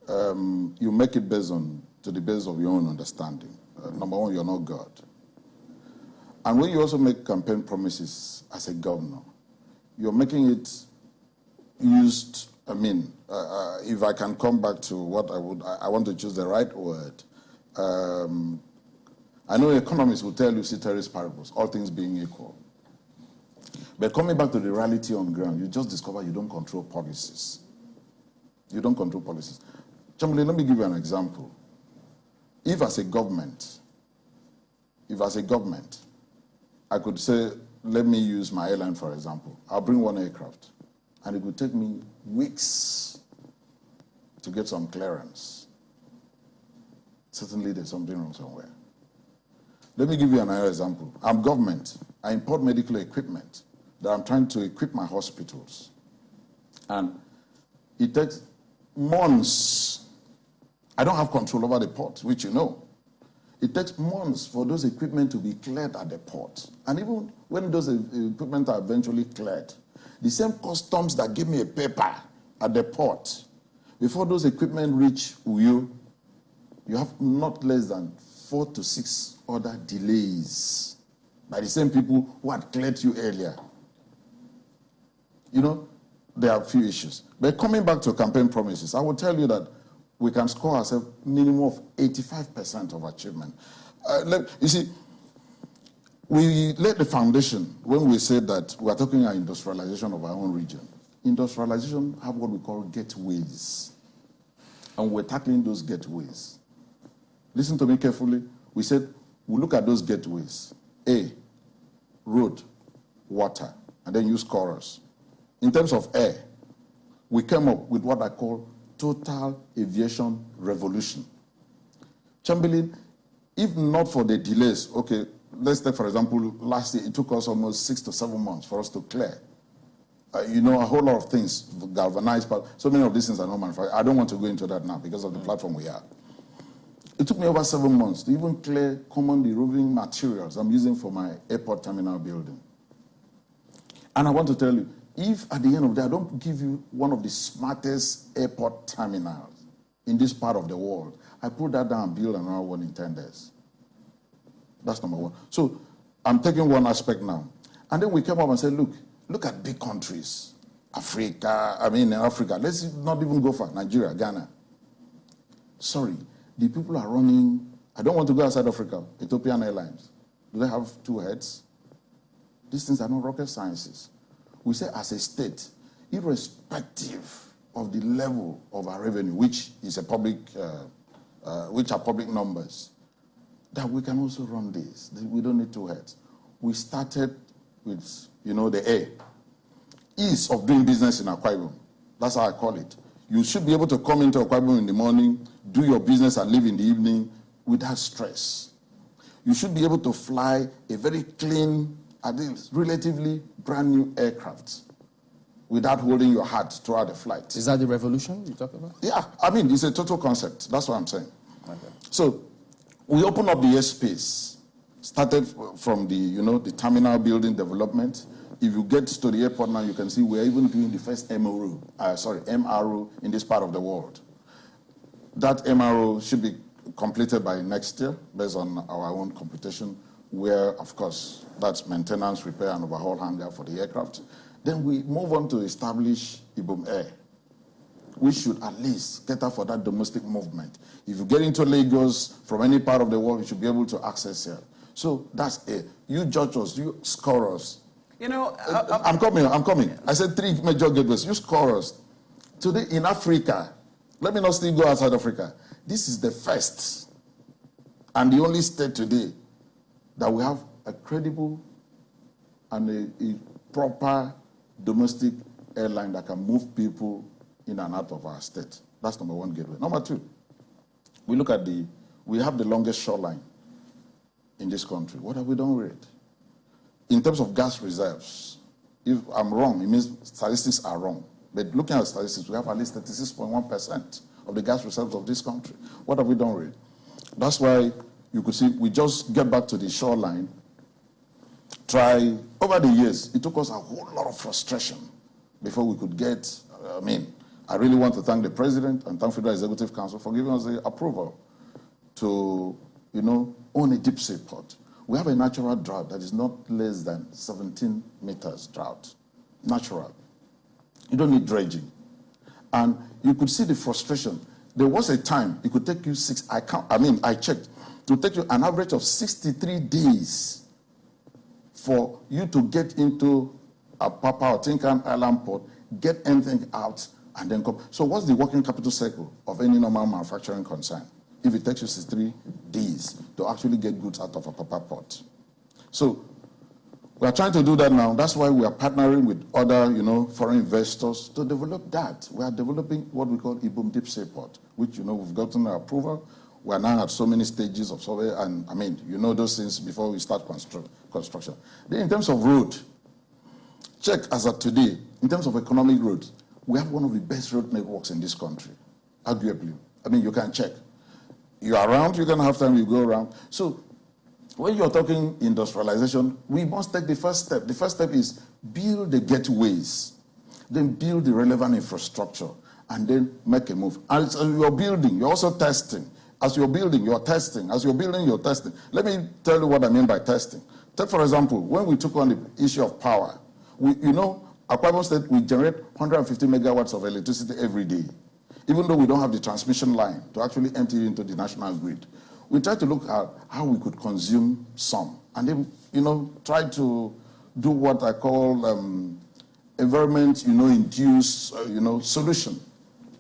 you make it to the base of your own understanding. Number one, you're not God. And when you also make campaign promises as a governor, you're making it used, if I can come back to what I want to choose the right word. I know economists will tell you ceteris paribus, all things being equal. But coming back to the reality on ground, you just discover you don't control policies. You don't control policies. Chambele, let me give you an example. If as a government, I could say, let me use my airline for example. I'll bring one aircraft, and it would take me weeks to get some clearance. Certainly there's something wrong somewhere. Let me give you another example. I'm government. I import medical equipment that I'm trying to equip my hospitals. And it takes months. I don't have control over the port, which you know. It takes months for those equipment to be cleared at the port. And even when those equipment are eventually cleared, the same customs that give me a paper at the port, before those equipment reach Uyo, you have not less than 4 to 6 other delays by the same people who had cleared you earlier. There are a few issues. But coming back to campaign promises, I will tell you that we can score ourselves minimum of 85% of achievement. You see, we laid the foundation when we said that we are talking about industrialization of our own region. Industrialization have what we call gateways. And we're tackling those gateways. Listen to me carefully. We said, we look at those gateways. A, road, water, and then use chorus. In terms of air, we came up with what I call total aviation revolution. Chamberlain, if not for the delays, okay, let's take, for example, last year, it took us almost 6 to 7 months for us to clear. A whole lot of things, galvanized, but so many of these things are not manufactured. I don't want to go into that now because of the platform we have. It took me over 7 months to even clear common roving materials I'm using for my airport terminal building. And I want to tell you, if at the end of the day I don't give you one of the smartest airport terminals in this part of the world, I put that down and build another one in 10 days. That's number one. So I'm taking one aspect now. And then we came up and said, look at big countries. Africa. Let's not even go far. Nigeria, Ghana. Sorry, the people are running, I don't want to go outside Africa, Ethiopian Airlines. Do they have 2 heads? These things are not rocket sciences. We say as a state, irrespective of the level of our revenue, which is a public, which are public numbers, that we can also run this. We don't need 2 heads. We started with, the A. Ease of doing business in Akwa Ibom. That's how I call it. You should be able to come into Akwa Ibom in the morning, do your business and leave in the evening without stress. you should be able to fly a very clean, relatively brand new aircraft without holding your heart throughout the flight. Is that the revolution you talk about? Yeah, I mean, it's a total concept. That's what I'm saying. Okay. So we opened up the airspace, started from the terminal building development. If you get to the airport now, you can see we're even doing the first MRO in this part of the world. That MRO should be completed by next year based on our own computation, where, of course, that's maintenance, repair, and overhaul hangar for the aircraft. Then we move on to establish Ibom Air. We should at least cater for that domestic movement. If you get into Lagos from any part of the world, you should be able to access here. So that's it. You judge us, you score us. You know, I'm coming. I said 3 major gateways. You score us. Today in Africa, let me not still go outside Africa. This is the first and the only state today that we have a credible and a proper domestic airline that can move people in and out of our state. That's number one gateway. Number two, we have the longest shoreline in this country. What have we done with it? In terms of gas reserves, if I'm wrong, it means statistics are wrong. But looking at statistics, we have at least 36.1% of the gas reserves of this country. What have we done with it? That's why you could see we just get back to the shoreline. Over the years, it took us a whole lot of frustration before we could get, I really want to thank the President and thank Federal Executive Council for giving us the approval to, own a deep sea port. We have a natural drought that is not less than 17 meters drought. Natural. You don't need dredging. And you could see the frustration. There was a time it could take you I checked, it would take you an average of 63 days for you to get into a Papa or Tinkan Island port, get anything out, and then come. So what's the working capital cycle of any normal manufacturing concern if it takes you 63 days to actually get goods out of a Papa port? So we are trying to do that now. That's why we are partnering with other, foreign investors to develop that. We are developing what we call Ibom Deep Sea Port, which, we've gotten approval. We are now at so many stages of survey, and those things before we start construction. Then in terms of road, check as of today, in terms of economic roads, we have one of the best road networks in this country, arguably. You can check. You're around, you're going to have time, you go around. So when you're talking industrialization, we must take the first step. The first step is build the gateways, then build the relevant infrastructure, and then make a move. As you're building, you're also testing. As you're building, you're testing. As you're building, you're testing. Let me tell you what I mean by testing. Take, for example, when we took on the issue of power, Akwa Ibom State, we generate 150 megawatts of electricity every day, even though we don't have the transmission line to actually empty it into the national grid. We tried to look at how we could consume some, and then, try to do what I call environment, induced, solution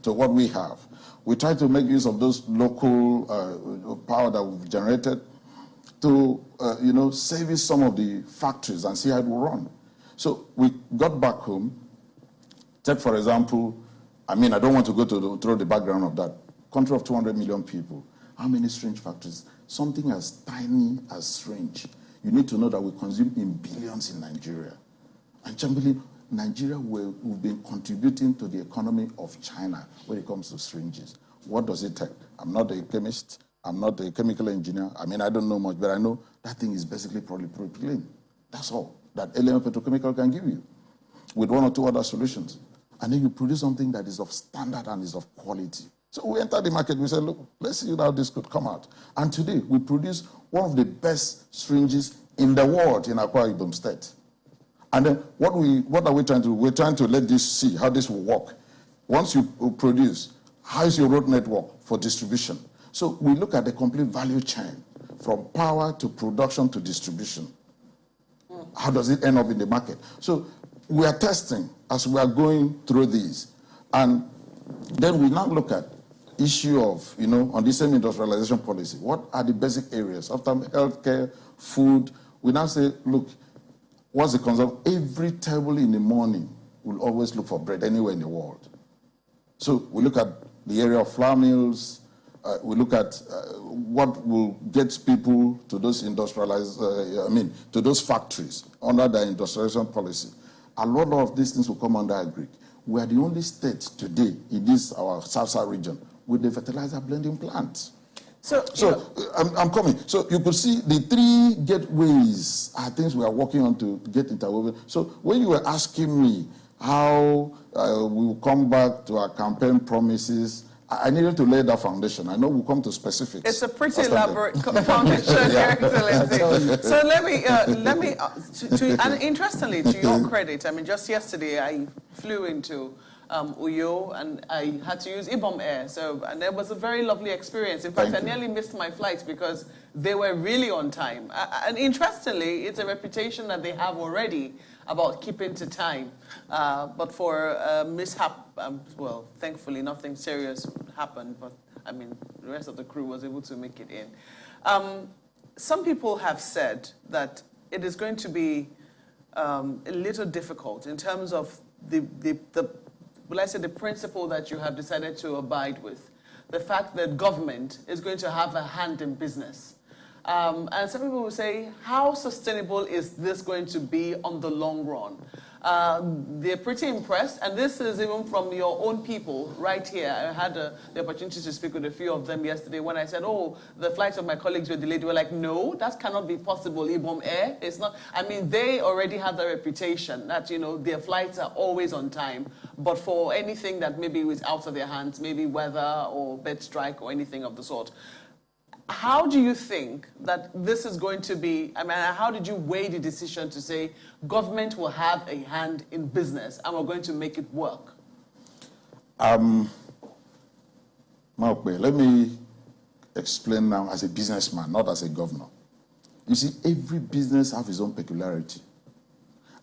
to what we have. We try to make use of those local power that we've generated to, service some of the factories and see how it will run. So we got back home. Take, for example, I don't want to go through the background of that. Country of 200 million people. How many syringe factories? Something as tiny as syringe. You need to know that we consume in billions in Nigeria. And generally, Nigeria we've been contributing to the economy of China when it comes to syringes. What does it take? I'm not a chemist. I'm not a chemical engineer. I don't know much, but I know that thing is basically polypropylene. That's all that LM Petrochemical can give you with one or two other solutions. And then you produce something that is of standard and is of quality. So we entered the market, we said, look, let's see how this could come out. And today, we produce one of the best syringes in the world in Akwa Ibom State. And then what are we trying to do? We're trying to let this see how this will work. Once you produce, how is your road network for distribution? So we look at the complete value chain, from power to production to distribution. How does it end up in the market? So we are testing as we are going through these. And then we now look at issue of, on the same industrialization policy, what are the basic areas? After healthcare, food, we now say, look, what's the concept? Every table in the morning will always look for bread anywhere in the world. So we look at the area of flour mills, we look at what will get people to those to those factories under the industrialization policy. A lot of these things will come under agri. We are the only state today in this our South region with the fertilizer blending plant. So I'm coming. So you could see the three gateways are things we are working on to get interwoven. So when you were asking me how we will come back to our campaign promises, I needed to lay that foundation. I know we'll come to specifics. It's a pretty elaborate foundation, Your Excellency. So let me, and interestingly, to your credit, I mean, just yesterday I flew into Uyo, and I had to use Ibom Air. And it was a very lovely experience. In fact, I nearly missed my flight because they were really on time. And interestingly, it's a reputation that they have already about keeping to time. But for mishap, well, thankfully nothing serious happened, but I mean, the rest of the crew was able to make it in. Some people have said that it is going to be a little difficult in terms of the principle that you have decided to abide with, the fact that government is going to have a hand in business. And some people will say, how sustainable is this going to be on the long run? They're pretty impressed, and this is even from your own people right here. I had the opportunity to speak with a few of them yesterday when I said, oh, the flights of my colleagues were delayed. They were like, no, that cannot be possible, Ibom Air. It's not. I mean, they already have the reputation that, you know, their flights are always on time, but for anything that maybe is out of their hands, maybe weather or bed strike or anything of the sort. How do you think that this is going to be, I mean, how did you weigh the decision to say government will have a hand in business and we're going to make it work? Let me explain now as a businessman, not as a governor. You see, every business has its own peculiarity.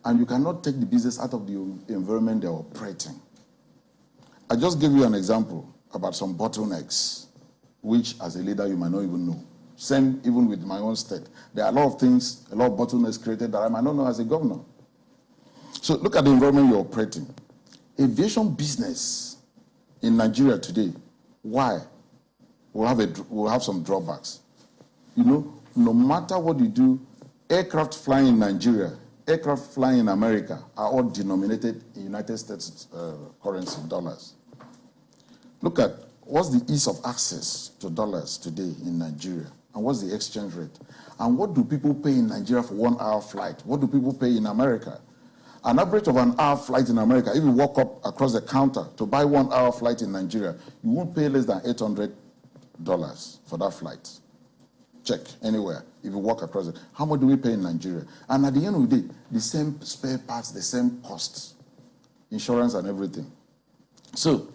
And you cannot take the business out of the environment they're operating. I just gave you an example about some bottlenecks, which as a leader you might not even know. Same even with my own state. There are a lot of things, a lot of bottlenecks created that I might not know as a governor. So look at the environment you're operating. Aviation business in Nigeria today, why? We'll have some drawbacks. You know, no matter what you do, aircraft flying in Nigeria, aircraft flying in America are all denominated in United States currency, dollars. Look at what's the ease of access to dollars today in Nigeria? And what's the exchange rate? And what do people pay in Nigeria for 1 hour flight? What do people pay in America? An average of an hour flight in America, if you walk up across the counter to buy 1 hour flight in Nigeria, you won't pay less than $800 for that flight. Check anywhere. If you walk across it, how much do we pay in Nigeria? And at the end of the day, the same spare parts, the same costs, insurance and everything. So,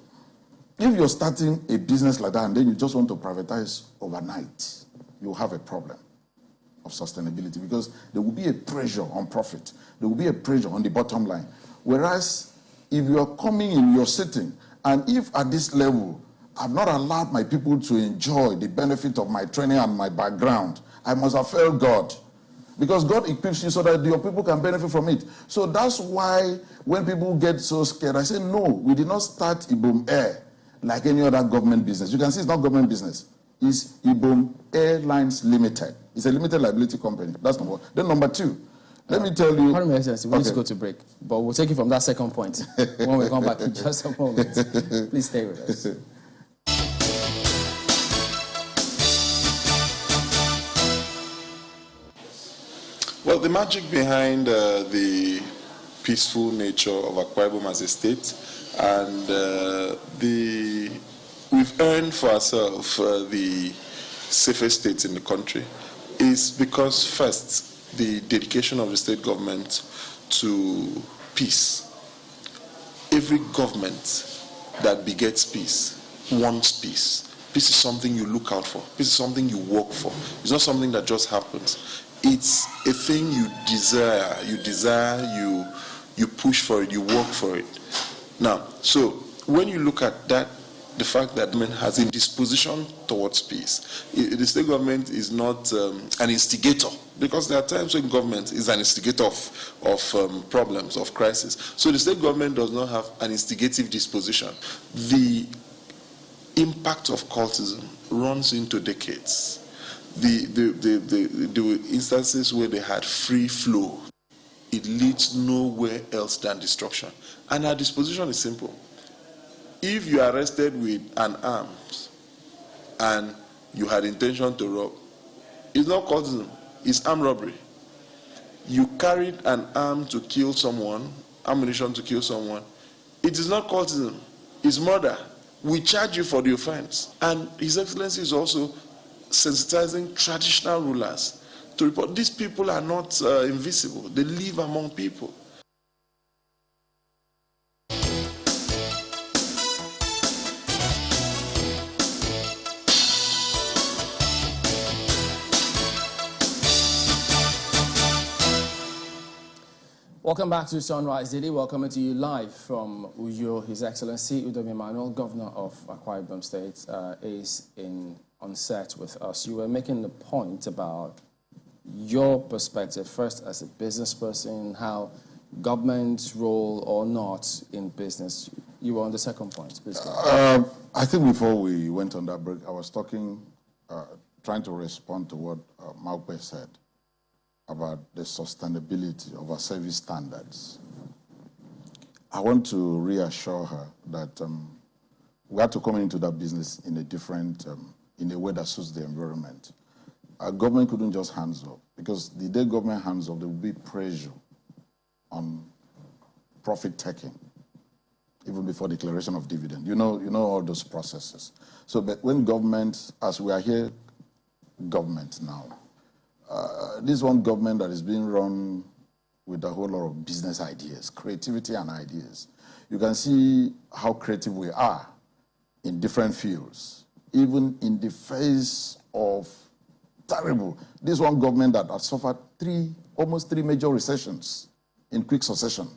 if you're starting a business like that and then you just want to privatize overnight, you'll have a problem of sustainability because there will be a pressure on profit. There will be a pressure on the bottom line. Whereas if you're coming in, you're sitting, and if at this level, I've not allowed my people to enjoy the benefit of my training and my background, I must have failed God. Because God equips you so that your people can benefit from it. So that's why when people get so scared, I say, no, we did not start Ibom Air like any other government business. You can see it's not government business. It's Ibom Airlines Limited. It's a limited liability company. That's number one. Then number two, let me tell you. Pardon me, Excellency, we need to go to break. But we'll take it from that second point when we come back in just a moment. Please stay with us. Well, the magic behind the peaceful nature of Akwa Ibom as a state and we've earned for ourselves the safest states in the country is because, first, the dedication of the state government to peace. Every government that begets peace wants peace. Peace is something you look out for. Peace is something you work for. It's not something that just happens. It's a thing you desire. You push for it, you work for it. Now, so when you look at that, the fact that government has a disposition towards peace, the state government is not an instigator, because there are times when government is an instigator of problems, of crisis. So the state government does not have an instigative disposition. The impact of cultism runs into decades. The instances where they had free flow, it leads nowhere else than destruction. And our disposition is simple. If you are arrested with an arms and you had intention to rob, it's not cultism, it's armed robbery. You carried an arm to kill someone, ammunition to kill someone, it is not cultism, it's murder. We charge you for the offense. And His Excellency is also sensitizing traditional rulers to report. These people are not invisible. They live among people. Welcome back to Sunrise Daily. Welcome to you live from Uyo. His Excellency Emmanuel, Governor of Akwa Ibom State, is on set with us. You were making the point about your perspective, first as a business person, how government's role or not in business. You were on the second point. Please go. I think before we went on that break, I was talking, trying to respond to what Malpe said about the sustainability of our service standards. I want to reassure her that we have to come into that business in a different, in a way that suits the environment. Our government couldn't just hands up, because the day government hands up, there will be pressure on profit taking, even before declaration of dividend. You know all those processes. So, but when government, as we are here, government now, this one government that is being run with a whole lot of business ideas, creativity and ideas. You can see how creative we are in different fields, even in the face of terrible. This one government that has suffered almost three major recessions in quick succession,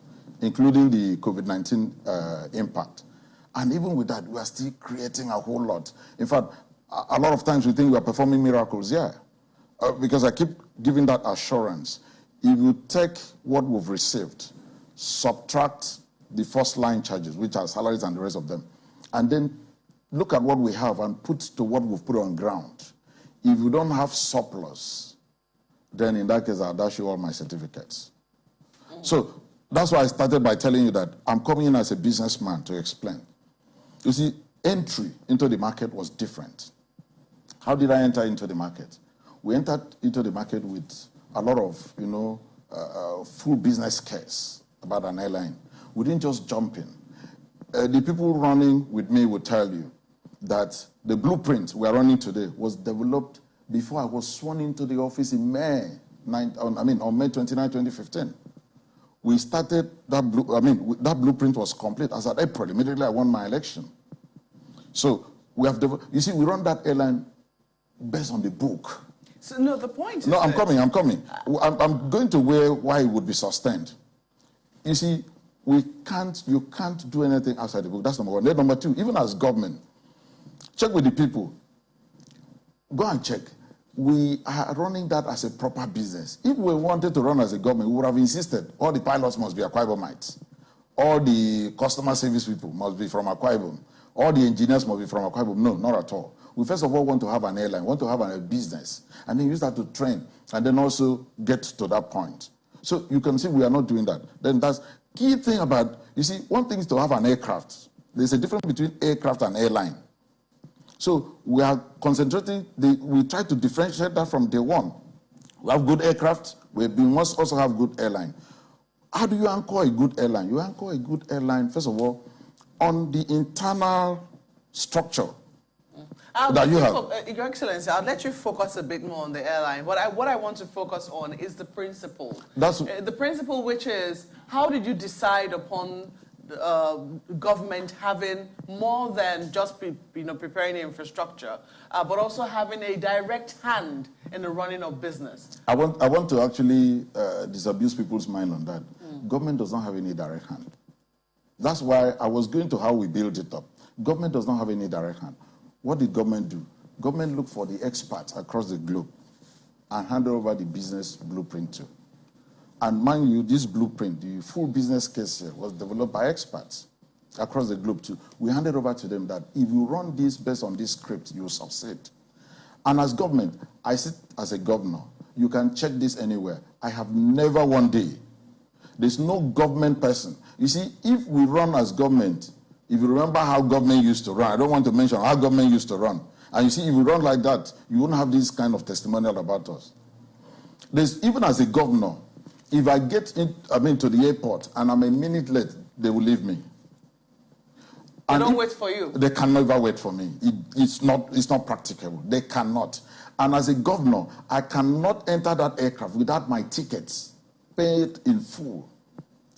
including the COVID-19 impact. And even with that, we are still creating a whole lot. In fact, a lot of times we think we are performing miracles, yeah. Because I keep giving that assurance. If you take what we've received, subtract the first line charges, which are salaries and the rest of them, and then look at what we have and put to what we've put on ground. If you don't have surplus, then in that case, I'll dash you all my certificates. So that's why I started by telling you that I'm coming in as a businessman to explain. You see, entry into the market was different. How did I enter into the market? We entered into the market with a lot of, full business case about an airline. We didn't just jump in. The people running with me will tell you that the blueprint we are running today was developed before I was sworn into the office in on May 29, 2015. We started that that blueprint was complete as of April. Immediately I won my election. So we have developed, you see, we run that airline based on the book. So, no, the point is... No, I'm coming. I'm going to why it would be sustained. You see, you can't do anything outside the book. That's number one. Then number two, even as government, check with the people. Go and check. We are running that as a proper business. If we wanted to run as a government, we would have insisted all the pilots must be Akwa Ibomites. All the customer service people must be from Akwa Ibom. All the engineers must be from Akwa Ibom. No, not at all. We first of all want to have an airline, want to have a business, and then use that to train, and then also get to that point. So you can see we are not doing that. Then that's key thing about, you see, one thing is to have an aircraft. There's a difference between aircraft and airline. So we are concentrating, we try to differentiate that from day one. We have good aircraft, we must also have good airline. How do you anchor a good airline? You anchor a good airline, first of all, on the internal structure. Your Excellency, I'll let you focus a bit more on the airline. What I want to focus on is the principle. The principle, which is, how did you decide upon government having more than just preparing the infrastructure, but also having a direct hand in the running of business? I want to actually disabuse people's mind on that. Government does not have any direct hand. That's why I was going to how we build it up. Government does not have any direct hand. What did government do? Government looked for the experts across the globe and handed over the business blueprint to. And mind you, this blueprint, the full business case here, was developed by experts. across the globe too. We handed over to them that if you run this based on this script, you will succeed. And as government, I sit as a governor. You can check this anywhere. I have never one day. There's no government person. You see, if we run as government, if you remember how government used to run, I don't want to mention how government used to run. And you see, if we run like that, you wouldn't have this kind of testimonial about us. Even as a governor, if I get to the airport and I'm a minute late, they will leave me. They don't wait for you. They can never wait for me. It's not practicable. They cannot. And as a governor, I cannot enter that aircraft without my tickets paid in full.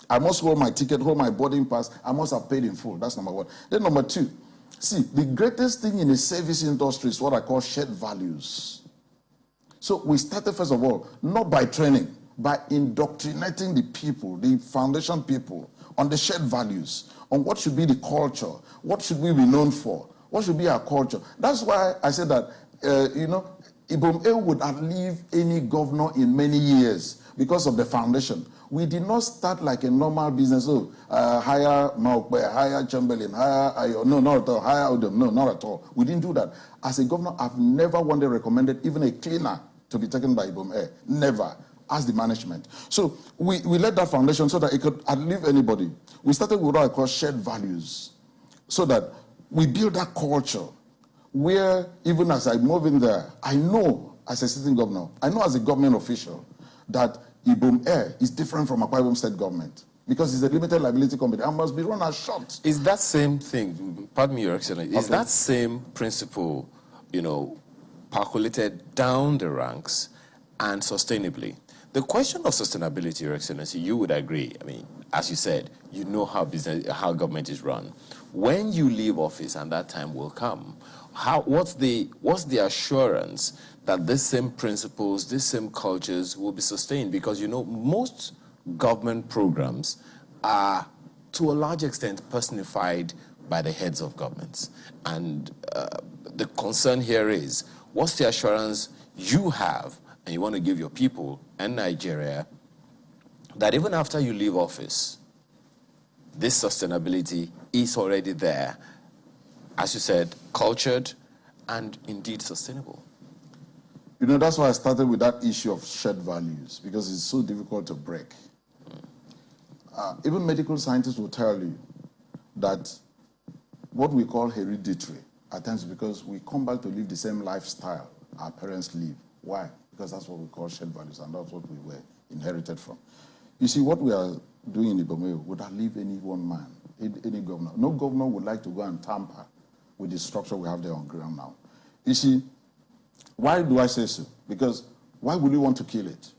I must hold my ticket, hold my boarding pass. I must have paid in full. That's number one. Then number two, see, the greatest thing in the service industry is what I call shared values. So we started, first of all, not by training, by indoctrinating the people, the foundation people, on the shared values, on what should be the culture, what should we be known for, what should be our culture. That's why I said that, Ibom would outlive any governor in many years because of the foundation. We did not start like a normal business. Hire Maokbe, hire Chamberlain, hire Ayo. No, not at all. Hire Odom. No, not at all. We didn't do that. As a governor, I've never one day recommended even a cleaner to be taken by Ibom. Never. As the management. So we let that foundation so that it could outlive anybody. We started with what I call shared values, so that we build that culture where even as I move in there, I know as a sitting governor, I know as a government official that Ibom is different from Akwa Ibom State government because it's a limited liability company and must be run as short. Is that same thing, pardon me, Your Excellency, is that same principle, percolated down the ranks and sustainably? The question of sustainability, Your Excellency, you would agree. I mean, as you said, you know how government is run. When you leave office, and that time will come, what's the assurance that these same principles, these same cultures will be sustained? Because most government programs are, to a large extent, personified by the heads of governments. And the concern here is, what's the assurance you have and you want to give your people and Nigeria that even after you leave office, this sustainability is already there, as you said, cultured and indeed sustainable? That's why I started with that issue of shared values, because it's so difficult to break. Even medical scientists will tell you that what we call hereditary, at times because we come back to live the same lifestyle our parents live. Why? Because that's what we call shared values, and that's what we were inherited from. You see, what we are doing in Ibom would outlive any one man, any governor. No governor would like to go and tamper with the structure we have there on ground now. You see, why do I say so? Because why would you want to kill it?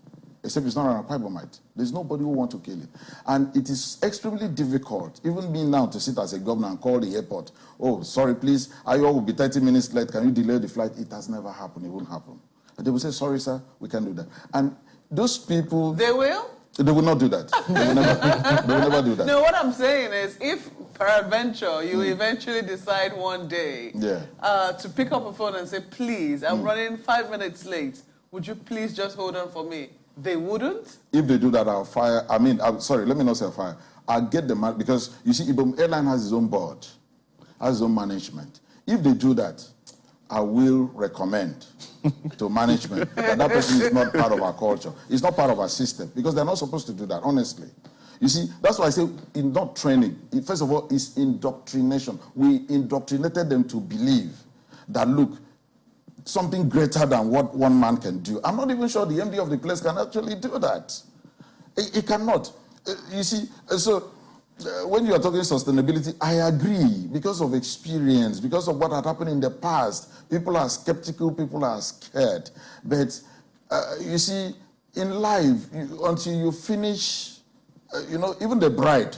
Except it's not an Akwa Ibomite. There's nobody who wants to kill it. And it is extremely difficult, even me now, to sit as a governor and call the airport, oh, sorry, please, Ayo will be 30 minutes late. Can you delay the flight? It has never happened. It won't happen. And they will say, sorry, sir, we can't do that. And those people... They will? They will not do that. They will never do that. No, what I'm saying is, if peradventure you eventually decide one day to pick up a phone and say, please, I'm running 5 minutes late, would you please just hold on for me? They wouldn't? If they do that, I'll fire. Sorry, let me not say fire. I'll get them out, because you see, Ibom Airline has its own board, has its own management. If they do that, I will recommend to management that person is not part of our culture. It's not part of our system, because they're not supposed to do that, honestly. You see, that's why I say in not training. First of all, it's indoctrination. We indoctrinated them to believe that, look, something greater than what one man can do. I'm not even sure the MD of the place can actually do that. It cannot. You see, so when you are talking sustainability, I agree, because of experience, because of what had happened in the past. People are skeptical, people are scared. But you see, in life, until you finish, even the bride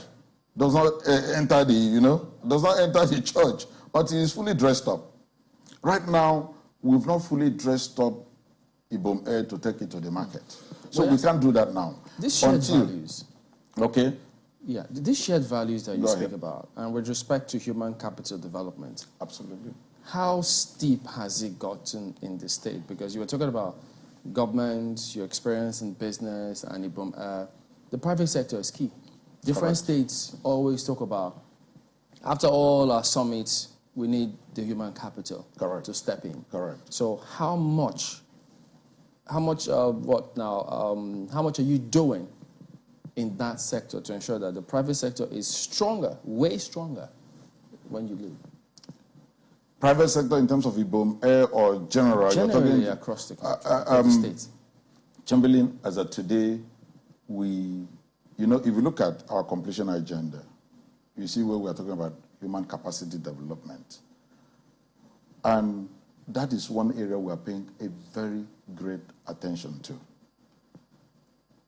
does not enter the church until he's fully dressed up. Right now, we've not fully dressed up Ibom Air to take it to the market. So we can't do that now. These shared values. Okay. Yeah, these shared values that you speak about, and with respect to human capital development. Absolutely. How steep has it gotten in the state? Because you were talking about government, your experience in business, and Ibom Air. The private sector is key. Different states always talk about After all our summits, we need the human capital to step in. Correct. So how much are you doing in that sector to ensure that the private sector is stronger, way stronger, when you leave? Private sector in terms of Ibom Air or general? Generally across the country, across the states. Chamberlain, as of today, if you look at our completion agenda, you see where we are talking about human capacity development. And that is one area we are paying a very great attention to.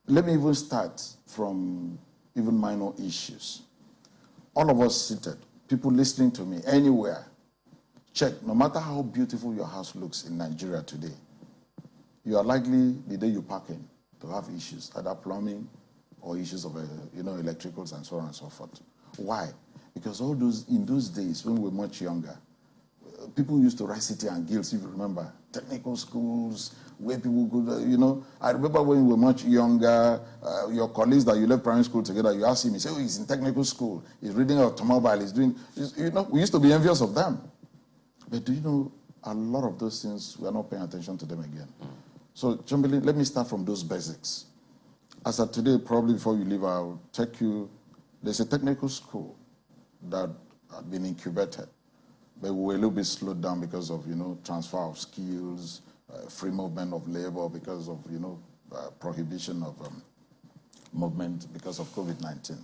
Let me even start from even minor issues. All of us seated, people listening to me anywhere, check, no matter how beautiful your house looks in Nigeria today, you are likely, the day you park in, to have issues, either plumbing or issues of electricals and so on and so forth. Why? Because in those days, when we were much younger, people used to write city and guilds, if you remember, technical schools, where people could, I remember when we were much younger, your colleagues that you left primary school together, you ask him, he said, oh, he's in technical school, he's reading automobile, we used to be envious of them. But do you know, a lot of those things, we are not paying attention to them again. So, Chamberlain, let me start from those basics. As of today, probably before you leave, I'll take you, there's a technical school that had been incubated, but we were a little bit slowed down because of, transfer of skills, free movement of labor, because of, prohibition of movement because of COVID-19.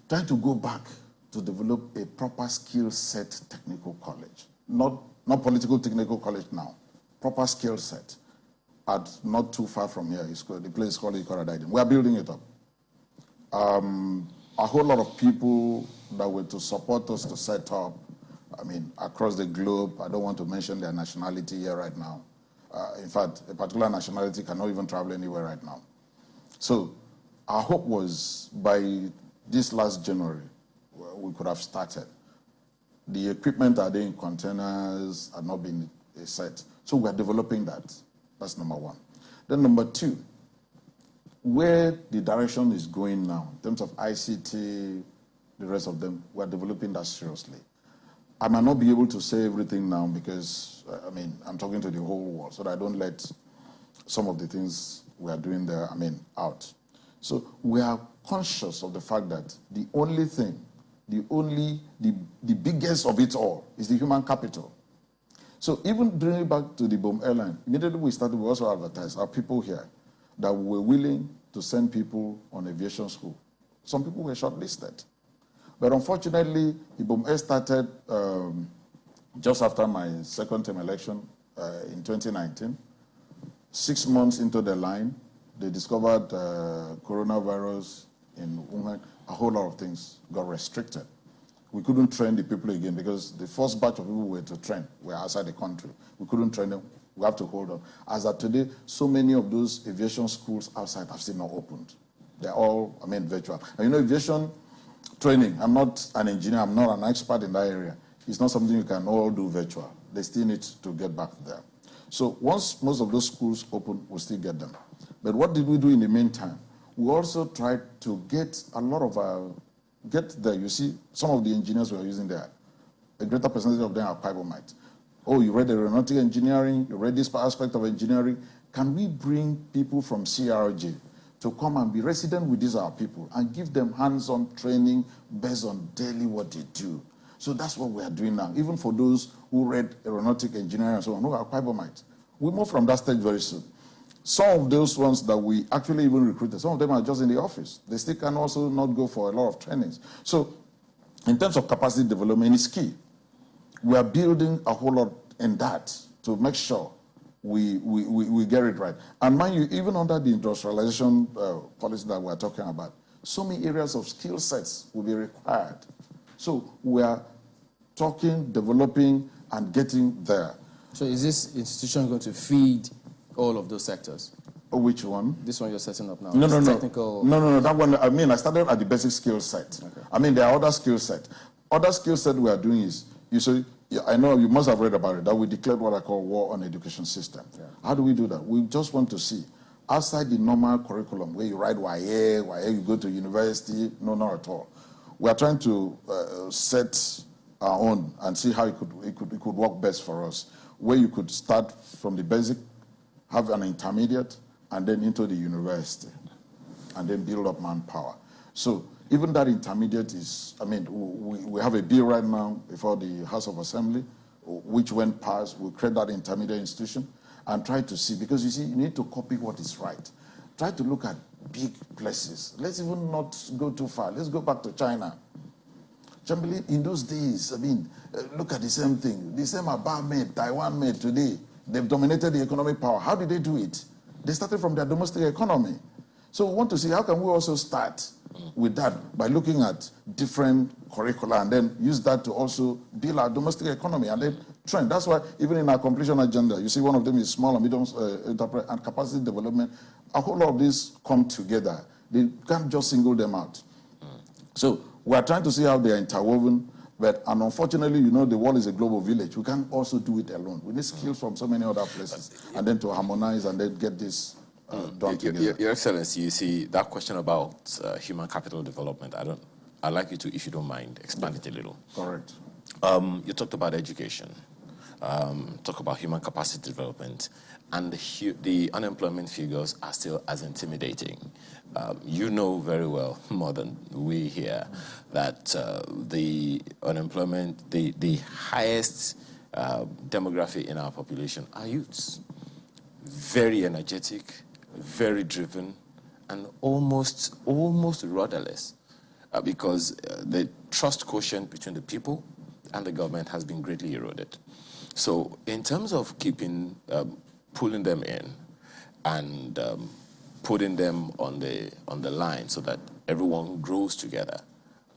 Trying to go back to develop a proper skill set technical college, not political technical college now, proper skill set, at not too far from here. The place is called Ikora. We are building it up. A whole lot of people that were to support us to set up, across the globe. I don't want to mention their nationality here right now. In fact, a particular nationality cannot even travel anywhere right now. So our hope was by this last January, we could have started. The equipment are there in containers, are not being set. So we're developing that. That's number one. Then number two, where the direction is going now, in terms of ICT, the rest of them, we're developing that seriously. I might not be able to say everything now because, I'm talking to the whole world, so that I don't let some of the things we are doing there, out. So we are conscious of the fact that the only thing, the biggest of it all is the human capital. So even bringing back to the Ibom airline, immediately we started, we also advertised our people here that were willing to send people on aviation school. Some people were shortlisted. But unfortunately, Ibom Air started just after my second term election in 2019. 6 months into the line, they discovered coronavirus in Wuhan. A whole lot of things got restricted. We couldn't train the people again because the first batch of people we were to train were outside the country. We couldn't train them. We have to hold on. As of today, so many of those aviation schools outside have still not opened. They're all, virtual. And aviation training, I'm not an engineer, I'm not an expert in that area. It's not something you can all do virtual. They still need to get back there. So once most of those schools open, we'll still get them. But what did we do in the meantime? We also tried to get a lot of get there. You see, some of the engineers we are using there, a greater percentage of them are Ibomite. Oh, you read aeronautic engineering, you read this aspect of engineering. Can we bring people from CRJ to come and be resident with these our people and give them hands-on training based on daily what they do? So that's what we are doing now. Even for those who read aeronautic engineering and so on, who are Ibomite. We move from that stage very soon. Some of those ones that we actually even recruited, some of them are just in the office. They still can also not go for a lot of trainings. So in terms of capacity development, it's key. We are building a whole lot in that to make sure we get it right. And mind you, even under the industrialization policy that we're talking about, so many areas of skill sets will be required. So we are talking, developing, and getting there. So is this institution going to feed all of those sectors? Which one? This one you're setting up now. No. Technical. No. That one, I started at the basic skill set. Okay. There are other skill sets. Other skill set we are doing is, I know you must have read about it, that we declared what I call war on education system. Yeah. How do we do that? We just want to see, outside the normal curriculum, where you write YA, you go to university, no, not at all. we are trying to set our own and see how it could work best for us, where you could start from the basic, have an intermediate, and then into the university, and then build up manpower. So even that intermediate is, I mean, we have a bill right now before the House of Assembly, which when passed, will create that intermediate institution and try to see, because you see, you need to copy what is right. Try to look at big places. Let's even not go too far. Let's go back to China. Chamberlain, in those days, I mean, look at the same thing. The same Aba made, Taiwan made today. They've dominated the economic power. How did they do it? They started from their domestic economy. So we want to see how can we also start with that by looking at different curricula and then use that to also build our domestic economy and then trend. That's why even in our completion agenda, you see one of them is small and medium enterprise and capacity development. A whole lot of these come together. They can't just single them out. So we are trying to see how they are interwoven, and unfortunately, you know, the world is a global village. We can't also do it alone. We need skills from so many other places, and then to harmonize and then get this done together. Your Excellency, you see, that question about human capital development, I'd like you to, if you don't mind, expand it a little. Correct. You talked about education, talk about human capacity development, and the unemployment figures are still as intimidating. You know very well, more than we here, that the unemployment, the highest demography in our population are youths. Very energetic, very driven, and almost rudderless, because the trust quotient between the people and the government has been greatly eroded. So in terms of keeping, pulling them in and putting them on the line so that everyone grows together,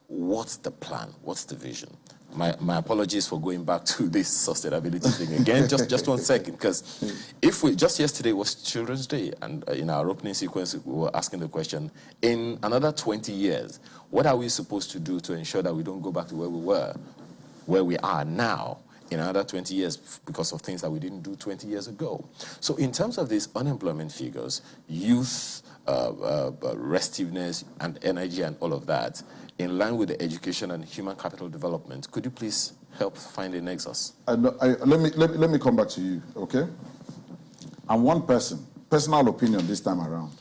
what's the plan? What's the vision? My apologies for going back to this sustainability thing again. Just 1 second, because if we, just yesterday was Children's Day, and in our opening sequence we were asking the question, in another 20 years, what are we supposed to do to ensure that we don't go back to where we were, where we are now, in another 20 years because of things that we didn't do 20 years ago? So in terms of these unemployment figures, youth, restiveness and energy and all of that, in line with the education and human capital development, could you please help find a nexus? Let me come back to you, okay? I'm one person, personal opinion this time around,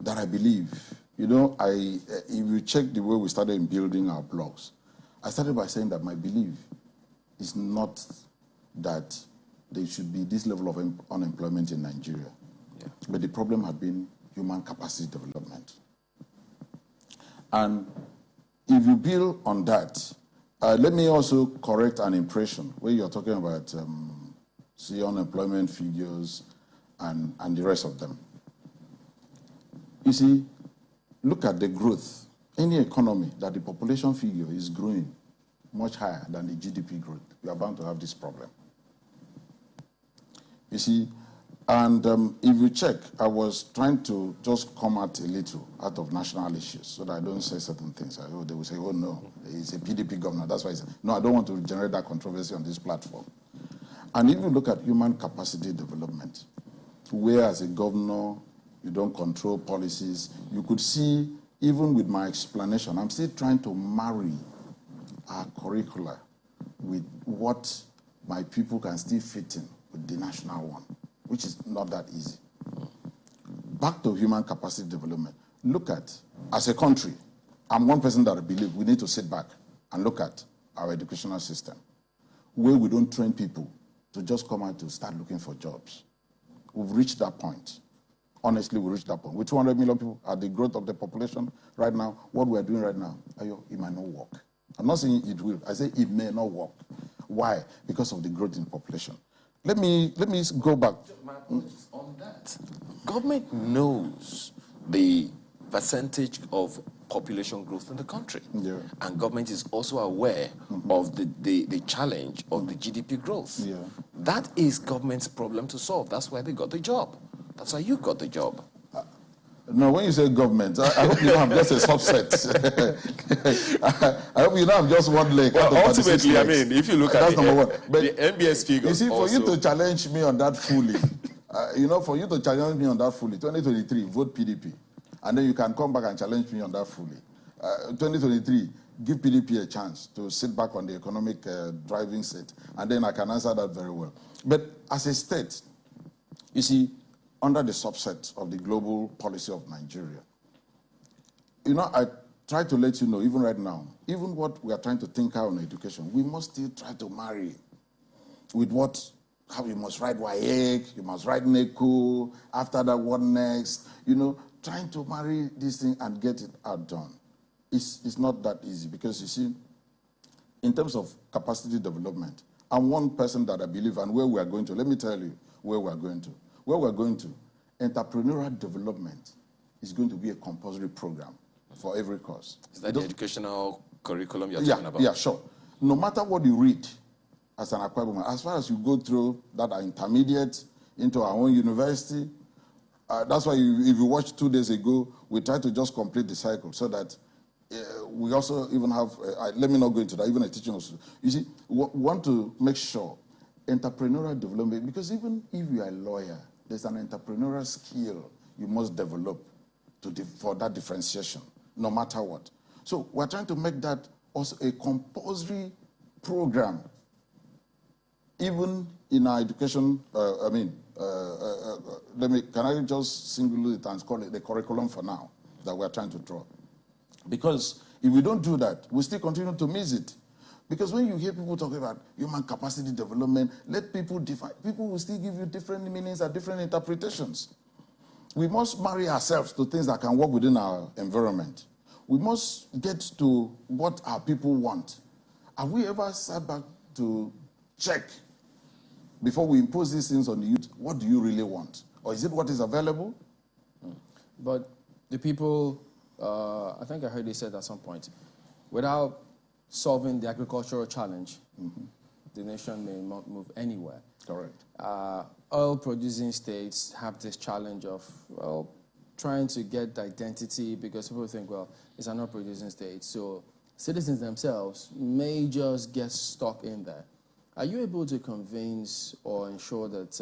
that I believe, you know, if you check the way we started in building our blocks, I started by saying that my belief is not that there should be this level of unemployment in Nigeria. Yeah. But the problem had been human capacity development. And if you build on that, let me also correct an impression where you're talking about unemployment figures and the rest of them. You see, look at the growth. Any economy that the population figure is growing much higher than the GDP growth, you are bound to have this problem. You see, and if you check, I was trying to just come out a little out of national issues so that I don't say certain things. They will say, oh no, he's a PDP governor. That's why I said, no, I don't want to generate that controversy on this platform. And if you look at human capacity development, where as a governor, you don't control policies, you could see, even with my explanation, I'm still trying to marry our curricula with what my people can still fit in with the national one, which is not that easy. Back to human capacity development. Look at, as a country, I'm one person that I believe we need to sit back and look at our educational system, where we don't train people to just come out to start looking for jobs. We've reached that point. Honestly, we reached that point. With 200 million people at the growth of the population right now, what we're doing right now, it might not work. I'm not saying it will. I say it may not work. Why? Because of the growth in population. Let me go back. My apologies on that. Government knows the percentage of population growth in the country. Yeah. And government is also aware of the challenge of the GDP growth. Yeah. That is government's problem to solve. That's why they got the job. That's why you got the job. No, when you say government, I hope you know I'm just a subset. I hope you know I'm just one leg. Well, ultimately, I mean, if you look at number one. But the NBS figures, you see, for also, you to challenge me on that fully, for you to challenge me on that fully, 2023, vote PDP. And then you can come back and challenge me on that fully. 2023, give PDP a chance to sit back on the economic driving seat, and then I can answer that very well. But as a state, you see, under the subset of the global policy of Nigeria, you know, I try to let you know, even right now, even what we are trying to think out on education, we must still try to marry with how you must write WAEC, you must write NECO, after that, what next? You know, trying to marry this thing and get it out done. It's not that easy because, you see, in terms of capacity development, I'm one person that I believe, and where we are going to, let me tell you where we are going to. Where we are going to, entrepreneurial development is going to be a compulsory program for every course. Is that the educational curriculum you're talking about? Yeah, sure. No matter what you read as an Akwa Ibom, as far as you go through that intermediate into our own university, that's why if you watched 2 days ago, we tried to just complete the cycle so that we also even have, let me not go into that, even a teaching also. You see, we want to make sure entrepreneurial development, because even if you are a lawyer, there's an entrepreneurial skill you must develop for that differentiation, no matter what. So we're trying to make that also a compulsory program, even in our education. Can I just single it and call it the curriculum for now that we're trying to draw? Because if we don't do that, we still continue to miss it. Because when you hear people talking about human capacity development, let people define. People will still give you different meanings and different interpretations. We must marry ourselves to things that can work within our environment. We must get to what our people want. Have we ever sat back to check before we impose these things on the youth? What do you really want? Or is it what is available? But the people, I think I heard they said at some point, without solving the agricultural challenge, the nation may not move anywhere. Correct. Oil-producing states have this challenge of, well, trying to get the identity, because people think, well, it's an oil-producing state, so citizens themselves may just get stuck in there. Are you able to convince or ensure that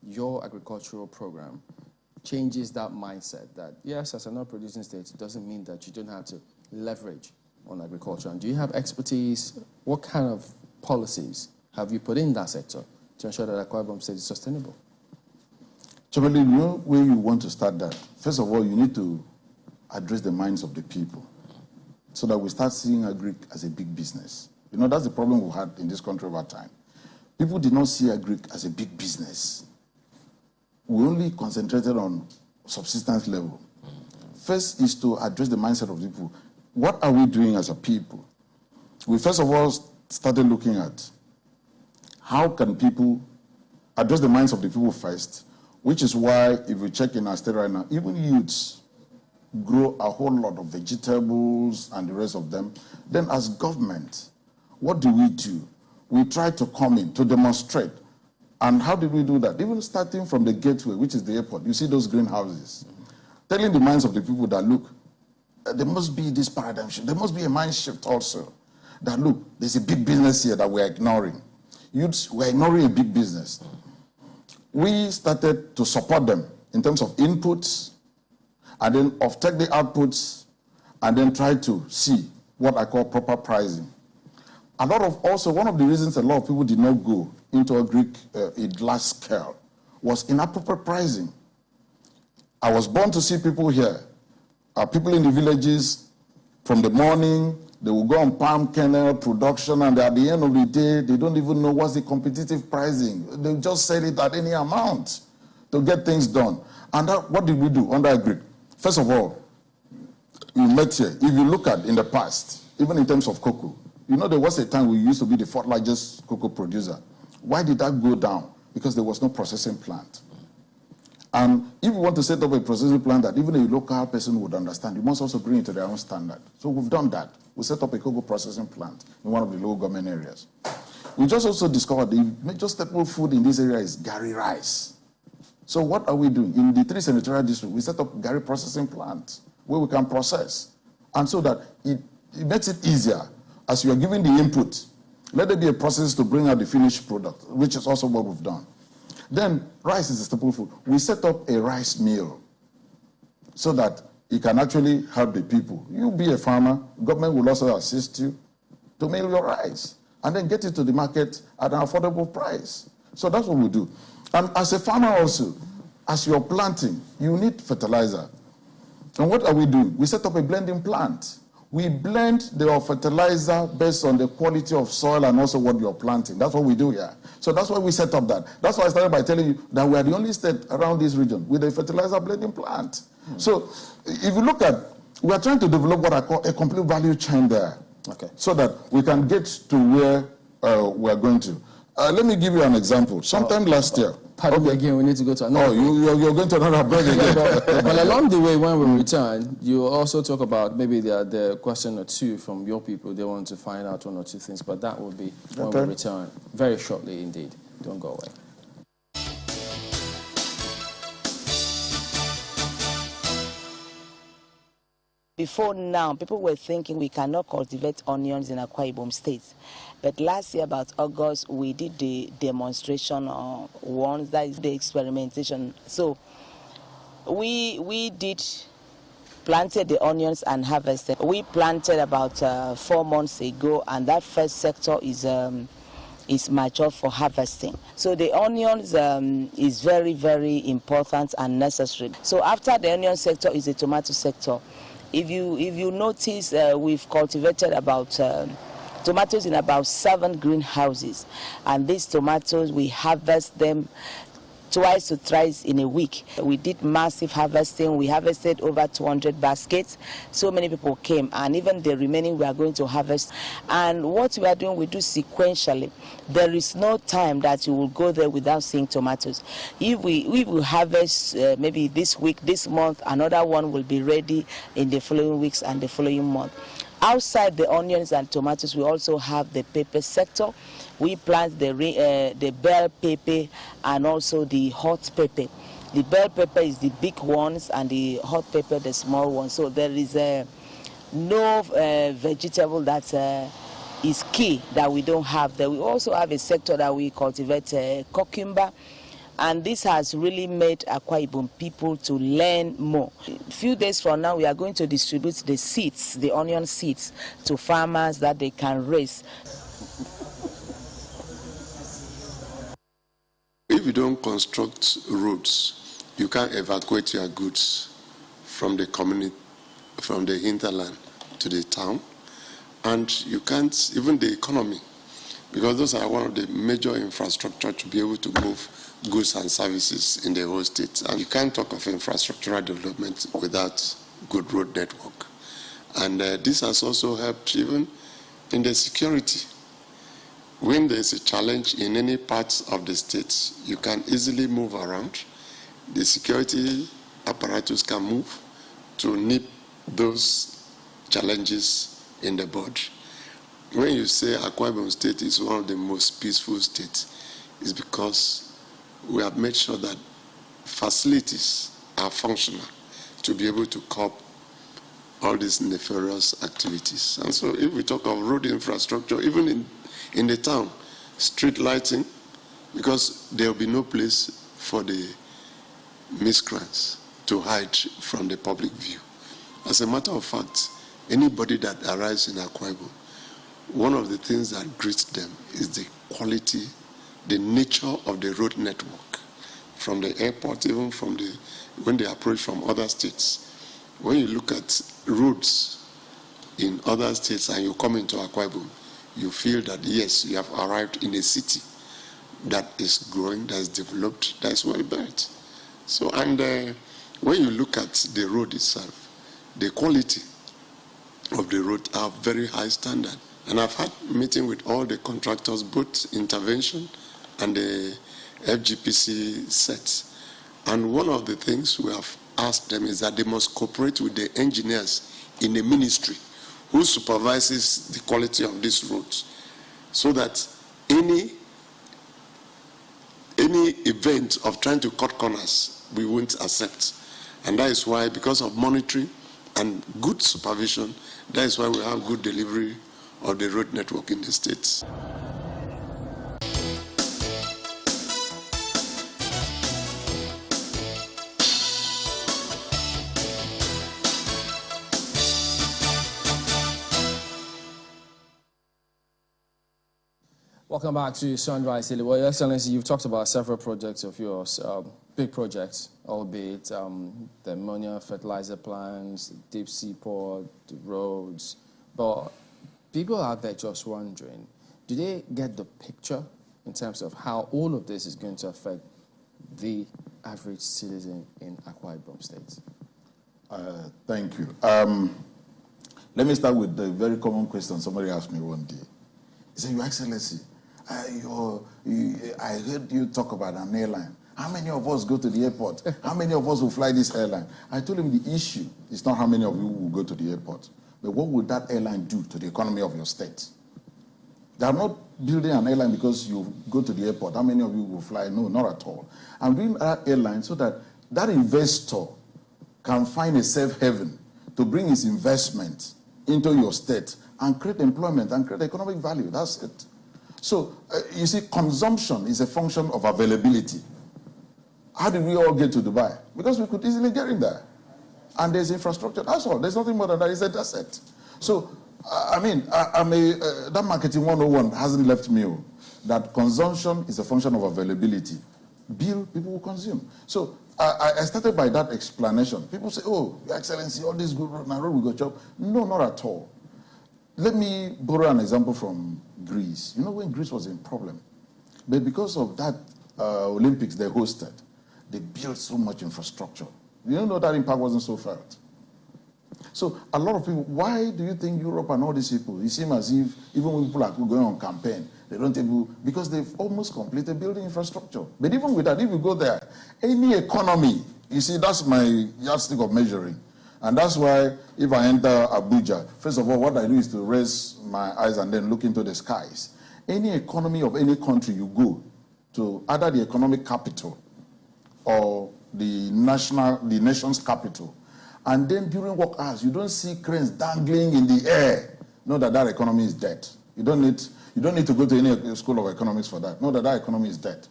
your agricultural program changes that mindset that, yes, as an oil-producing state, it doesn't mean that you don't have to leverage on agriculture? And do you have expertise? What kind of policies have you put in that sector to ensure that Akwa Ibom State is sustainable? Chobeli, you know where you want to start that? First of all, you need to address the minds of the people so that we start seeing agri as a big business. You know, that's the problem we had in this country over time. People did not see agri as a big business. We only concentrated on subsistence level. First is to address the mindset of the people. What are we doing as a people? We first of all started looking at how can people address the minds of the people first, which is why if you check in our state right now, even youths grow a whole lot of vegetables and the rest of them. Then as government, what do? We try to come in to demonstrate. And how did we do that? Even starting from the gateway, which is the airport, you see those greenhouses, telling the minds of the people that, look, there must be this paradigm shift. There must be a mind shift also. That, look, there's a big business here that we're ignoring. Youths, we're ignoring a big business. We started to support them in terms of inputs, and then take the outputs, and then try to see what I call proper pricing. One of the reasons a lot of people did not go into agri at large scale was inappropriate pricing. I was born to see people here. People in the villages, from the morning, they will go on palm kernel production, and at the end of the day, they don't even know what's the competitive pricing. They just sell it at any amount to get things done. And what did we do under agri? First of all, you met here. If you look at in the past, even in terms of cocoa, you know there was a time we used to be the 4th largest cocoa producer. Why did that go down? Because there was no processing plant. And if you want to set up a processing plant that even a local person would understand, you must also bring it to their own standard. So we've done that. We set up a cocoa processing plant in one of the local government areas. We just also discovered the major staple food in this area is Gari rice. So what are we doing? In the 3 senatorial districts, we set up Gari processing plants where we can process. And so that it makes it easier. As you are giving the input, let there be a process to bring out the finished product, which is also what we've done. Then rice is a staple food. We set up a rice mill so that it can actually help the people. You be a farmer, government will also assist you to mill your rice and then get it to the market at an affordable price. So that's what we do. And as a farmer also, as you're planting, you need fertilizer. And what are we doing? We set up a blending plant. We blend the fertilizer based on the quality of soil and also what you're planting. That's what we do here. So that's why we set up that. That's why I started by telling you that we are the only state around this region with a fertilizer blending plant. So if you look at, we are trying to develop what I call a complete value chain there. Okay. So that we can get to where we are going to. Let me give you an example. Sometime last year. Pardon me again, we need to go to another. You're going to another break again. But along the way, when we return, you also talk about maybe the question or two from your people. They want to find out one or two things, but that will be when we return very shortly indeed. Don't go away. Before now, people were thinking we cannot cultivate onions in Akwa Ibom State. But last year, about August, we did the demonstration once, that is the experimentation. So we planted the onions and harvested. We planted about 4 months ago, and that first sector is mature for harvesting. So the onions is very, very important and necessary. So after the onion sector is the tomato sector. If you notice, we've cultivated about tomatoes in about 7 greenhouses, and these tomatoes we harvest them twice to thrice in a week. We did massive harvesting. We harvested over 200 baskets. So many people came, and even the remaining we are going to harvest. And what we are doing, we do sequentially. There is no time that you will go there without seeing tomatoes. If we will harvest maybe this week, this month, another one will be ready in the following weeks and the following month. Outside the onions and tomatoes, we also have the pepper sector. We plant the bell pepper and also the hot pepper. The bell pepper is the big ones and the hot pepper the small ones. So there is no vegetable that is key that we don't have there. We also have a sector that we cultivate cucumber. And this has really made Akwa Ibom people to learn more. A few days from now, we are going to distribute the seeds, the onion seeds, to farmers that they can raise. If you don't construct roads, you can't evacuate your goods from the community, from the hinterland to the town. And you can't, even the economy, because those are one of the major infrastructure to be able to move goods and services in the whole state. And you can't talk of infrastructural development without good road network. And this has also helped even in the security. When there's a challenge in any part of the state, you can easily move around. The security apparatus can move to nip those challenges in the bud. When you say Akwa Ibom State is one of the most peaceful states, it's because we have made sure that facilities are functional to be able to cope all these nefarious activities. And so if we talk of road infrastructure, even in the town, street lighting, because there will be no place for the miscreants to hide from the public view. As a matter of fact, anybody that arrives in Akwa Ibom, one of the things that greets them is the quality, the nature of the road network. From the airport, even from when they approach from other states. When you look at roads in other states and you come into Akwa Ibom, you feel that yes, you have arrived in a city that is growing, that is developed, that is well built. So, and when you look at the road itself, the quality of the road are very high standard. And I've had meeting with all the contractors, both intervention and the FGPC sets. And one of the things we have asked them is that they must cooperate with the engineers in the ministry who supervises the quality of these roads, so that any event of trying to cut corners, we won't accept. And that is why, because of monitoring and good supervision, that is why we have good delivery of the road network in the states. Welcome back to Sunrise Daily. Well, Your Excellency, you've talked about several projects of yours, big projects, albeit the ammonia fertilizer plants, deep sea port, the roads. But people out there just wondering, do they get the picture in terms of how all of this is going to affect the average citizen in Akwa Ibom State? Thank you. Let me start with the very common question somebody asked me one day. He said, Your Excellency, I heard you talk about an airline. How many of us go to the airport? How many of us will fly this airline? I told him the issue is not how many of you will go to the airport, but what will that airline do to the economy of your state? They are not building an airline because you go to the airport. How many of you will fly? No, not at all. I'm doing that airline so that that investor can find a safe haven to bring his investment into your state and create employment and create economic value. That's it. So, you see, consumption is a function of availability. How did we all get to Dubai? Because we could easily get in there. And there's infrastructure. That's all. There's nothing more than that. He said, that's it. So, that marketing 101 hasn't left me. That consumption is a function of availability. Bill, people will consume. So, I started by that explanation. People say, oh, Your Excellency, all this good road, now road we go chop. No, not at all. Let me borrow an example from Greece. You know when Greece was in problem? But because of that Olympics they hosted, they built so much infrastructure. You know that impact wasn't so felt. So a lot of people, why do you think Europe and all these people, it seems as if even when people are going on campaign, they don't able, because they've almost completed building infrastructure. But even with that, if you go there, any economy, you see, that's my yardstick of measuring. And that's why if I enter Abuja, first of all, what I do is to raise my eyes and then look into the skies. Any economy of any country you go to, either the economic capital or the nation's capital, and then during work hours, you don't see cranes dangling in the air. Know that that economy is dead. You don't need to go to any school of economics for that. Know that that economy is dead.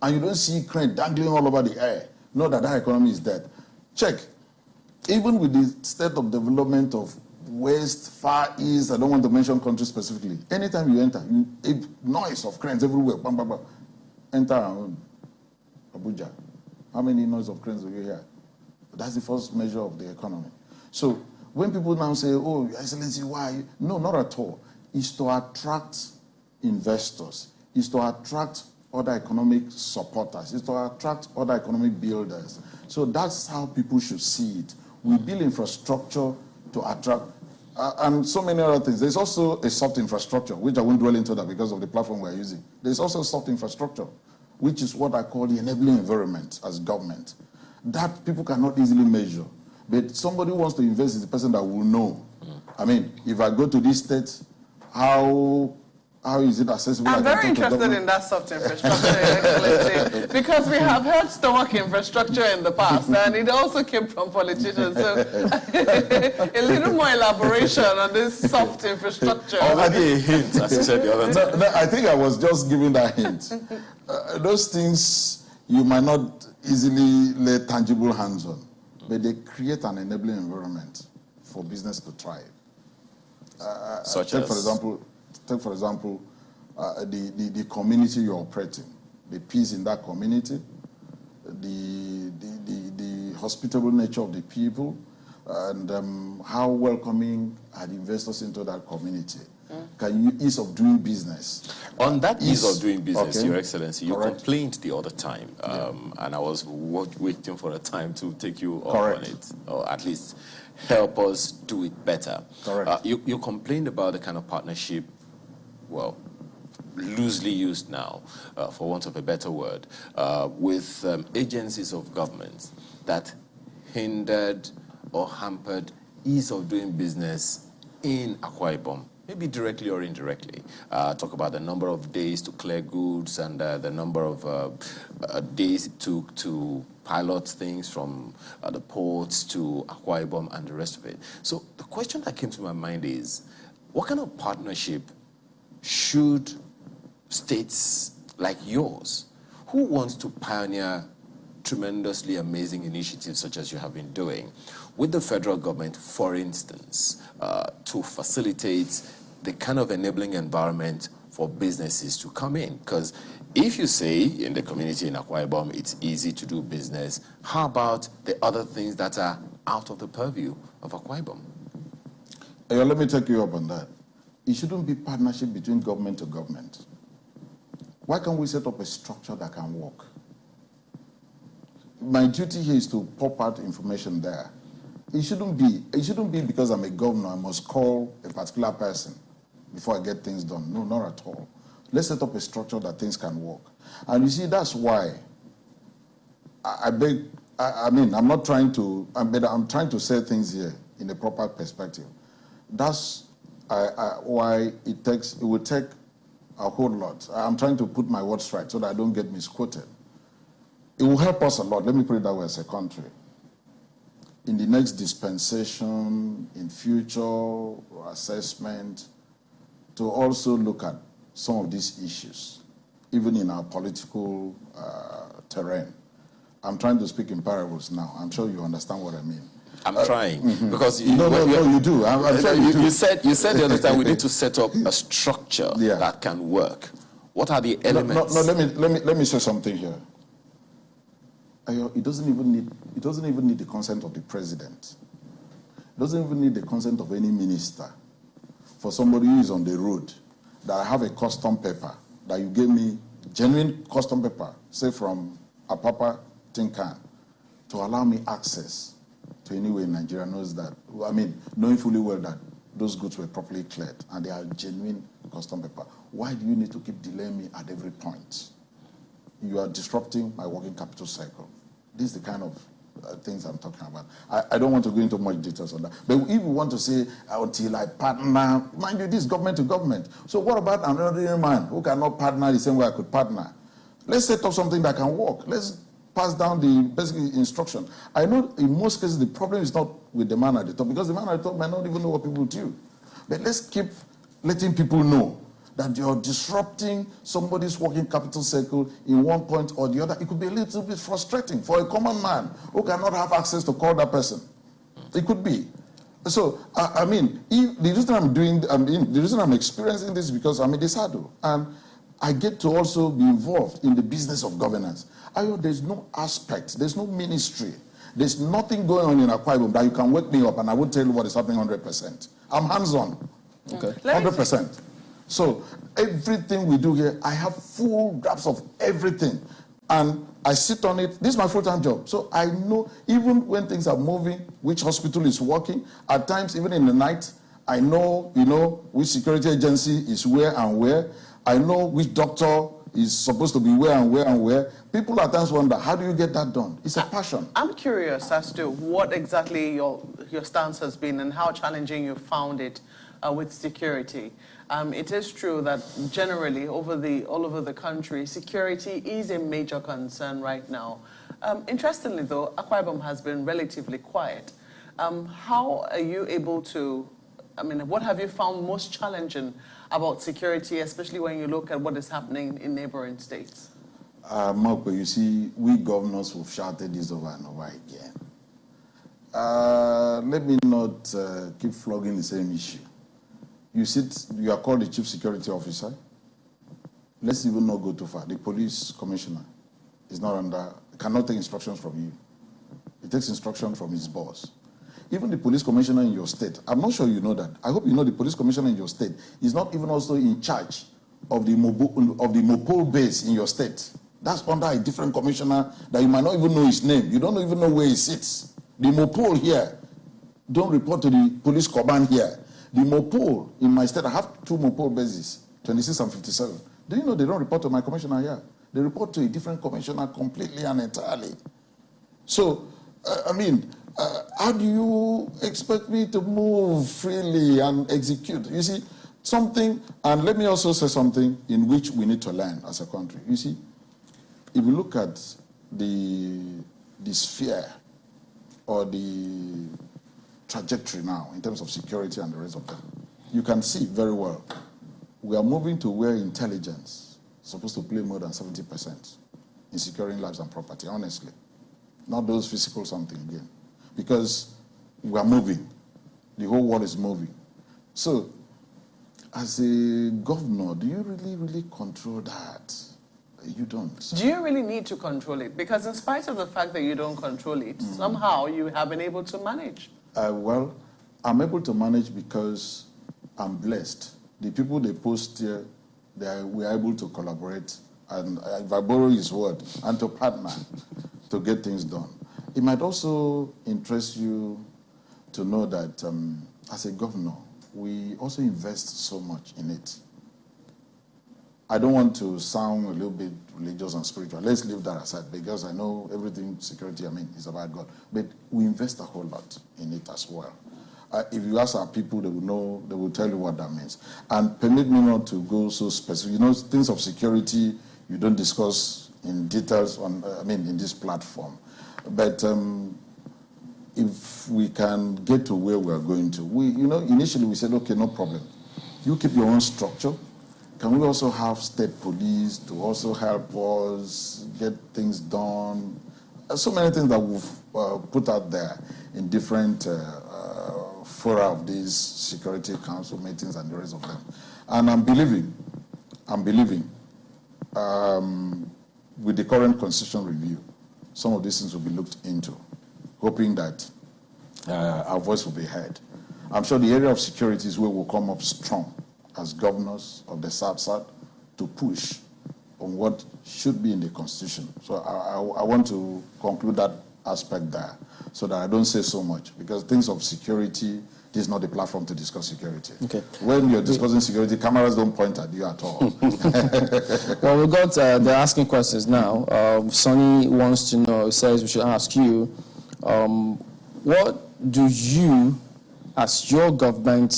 And you don't see cranes dangling all over the air. Know that that economy is dead. Check. Even with the state of development of West, Far East, I don't want to mention countries specifically. Anytime you enter, noise of cranes everywhere. Bam, bam, bam. Enter Abuja. How many noise of cranes do you hear? That's the first measure of the economy. So when people now say, oh, Your Excellency, why? No, not at all. It's to attract investors. It's to attract other economic supporters. It's to attract other economic builders. So that's how people should see it. We build infrastructure to attract, and so many other things. There's also a soft infrastructure, which I won't dwell into that because of the platform we're using. There's also soft infrastructure, which is what I call the enabling environment as government. That people cannot easily measure. But somebody who wants to invest is the person that will know. I mean, if I go to this state, how is it accessible? I'm very interested in that soft infrastructure, because we have heard stomach infrastructure in the past, and it also came from politicians. So a little more elaboration on this soft infrastructure. Already a hint, as you said the other time. No, I think I was just giving that hint. Those things you might not easily lay tangible hands on, but they create an enabling environment for business to thrive. Take for example, the community you're operating, the peace in that community, the hospitable nature of the people, and how welcoming are the investors into that community. Can you ease of doing business? On that ease of doing business, okay. Your Excellency, you complained the other time, and I was waiting for a time to take you up on it, or at least help us do it better. Correct. You complained about the kind of partnership, well, loosely used now, for want of a better word, with agencies of government that hindered or hampered ease of doing business in Akwa Ibom. Maybe directly or indirectly. Talk about the number of days to clear goods and the number of days it took to pilot things from the ports to Akwa Ibom and the rest of it. So the question that came to my mind is, what kind of partnership should states like yours, who wants to pioneer tremendously amazing initiatives such as you have been doing, with the federal government, for instance, to facilitate the kind of enabling environment for businesses to come in? Because if you say in the community in Akwa Ibom it's easy to do business, how about the other things that are out of the purview of Akwa Ibom? Let me take you up on that. It shouldn't be partnership between government to government. Why can't we set up a structure that can work? My duty here is to pop out information there. It shouldn't be because I'm a governor, I must call a particular person before I get things done. No, not at all. Let's set up a structure that things can work. And you see, that's why I'm trying to say things here in a proper perspective. That's why it will take a whole lot. I'm trying to put my words right so that I don't get misquoted. It will help us a lot, let me put it that way, as a country. In the next dispensation, in future assessment, to also look at some of these issues, even in our political terrain. I'm trying to speak in parables now. I'm sure you understand what I mean. I'm trying. Because you do. I'm sure you do. You said the other time we need to set up a structure that can work. What are the elements? No, let me say something here. It doesn't even need the consent of the president. It doesn't even need the consent of any minister. For somebody who is on the road, that I have a custom paper, that you gave me genuine custom paper, say from Apapa Tinkan, to allow me access to anywhere in Nigeria, knows that, knowing fully well that those goods were properly cleared and they are genuine custom paper. Why do you need to keep delaying me at every point? You are disrupting my working capital cycle. This is the kind of things I'm talking about. I don't want to go into much details on that. But if you want to say, until I partner, mind you, this is government to government. So what about an ordinary man who cannot partner the same way I could partner? Let's set up something that can work. Let's pass down the basic instruction. I know in most cases the problem is not with the man at the top, because the man at the top might not even know what people do. But let's keep letting people know that you're disrupting somebody's working capital cycle in one point or the other. It could be a little bit frustrating for a common man who cannot have access to call that person. It could be. So, the reason I'm experiencing this is because I'm in this hurdle. And I get to also be involved in the business of governance. There's no aspect, there's no ministry, there's nothing going on in Akwa Ibom that you can wake me up and I will tell you what is happening 100%. I'm hands-on, okay, 100%. So everything we do here, I have full grasp of everything. And I sit on it. This is my full-time job. So I know even when things are moving, which hospital is working. At times, even in the night, I know, which security agency is where and where. I know which doctor is supposed to be where and where and where. People at times wonder, how do you get that done? It's a passion. I'm curious as to what exactly your stance has been and how challenging you found it with security. It is true that generally all over the country, security is a major concern right now. Interestingly though, Akwa Ibom has been relatively quiet. How are you able to, what have you found most challenging about security, especially when you look at what is happening in neighboring states? Marco, you see, we governors have shouted this over and over again. Let me not keep flogging the same issue. You are called the chief security officer. Let's even not go too far. The police commissioner cannot take instructions from you. He takes instruction from his boss. Even the police commissioner in your state, I'm not sure you know that. I hope you know the police commissioner in your state is not even also in charge of the Mopol base in your state. That's under a different commissioner that you might not even know his name. You don't even know where he sits. The Mopol here don't report to the police command here. The Mopol in my state, I have 2 Mopol bases, 26 and 57. Do you know they don't report to my commissioner here? They report to a different commissioner completely and entirely. So, how do you expect me to move freely and execute? You see, and let me also say something in which we need to learn as a country. You see, if you look at the sphere or the trajectory now in terms of security and the rest of them, you can see very well we are moving to where intelligence is supposed to play more than 70% in securing lives and property, honestly. Not those physical something again. Because we are moving. The whole world is moving. So as a governor, do you really control that? You don't. Do you really need to control it? Because in spite of the fact that you don't control it, somehow you have been able to manage. Well, I'm able to manage because I'm blessed. The people they post here, we are able to collaborate, and if I borrow his word, and to partner to get things done. It might also interest you to know that as a governor, we also invest so much in it. I don't want to sound a little bit religious and spiritual. Let's leave that aside, because I know everything security, is about God. But we invest a whole lot in it as well. If you ask our people, they will know, they will tell you what that means. And permit me not to go so specific. Things of security, you don't discuss in details in this platform. But if we can get to where we are going to, initially we said, okay, no problem. You keep your own structure. Can we also have state police to also help us get things done? So many things that we've put out there in different fora of these security council meetings and the rest of them. And I'm believing, with the current constitution review, some of these things will be looked into, hoping that our voice will be heard. I'm sure the area of security is where we'll come up strong as governors of the South to push on what should be in the Constitution. So I want to conclude that aspect there so that I don't say so much, because things of security, this is not the platform to discuss security. Okay. When you're discussing security, cameras don't point at you at all. Well, we got, they're asking questions now. Sonny wants to know, he says we should ask you, what do you, as your government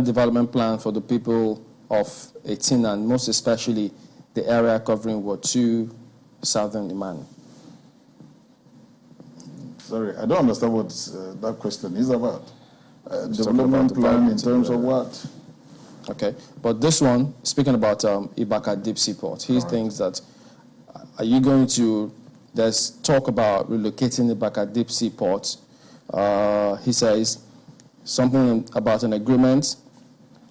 development plan for the people of Etina, and most especially the area covering Ward 2, Southern Iman? Sorry, I don't understand what that question is about. Development plan in terms of what? Okay, but this one, speaking about Ibaka Deep Seaport, he thinks that, are you going to, there's talk about relocating Ibaka Deep Seaport. He says something about an agreement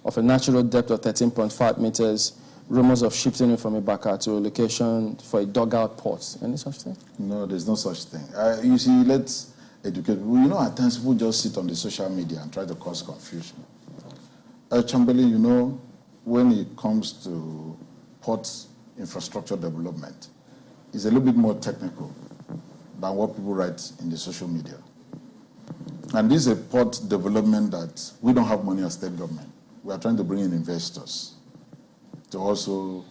of a natural depth of 13.5 meters, rumors of shifting from Ibaka to a location for a dugout port. Any such thing? No, there's no such thing. You see, let's educate people. At times people just sit on the social media and try to cause confusion. Chamberlain, when it comes to port infrastructure development, it's a little bit more technical than what people write in the social media. And this is a port development that we don't have money as state government. We are trying to bring in investors to also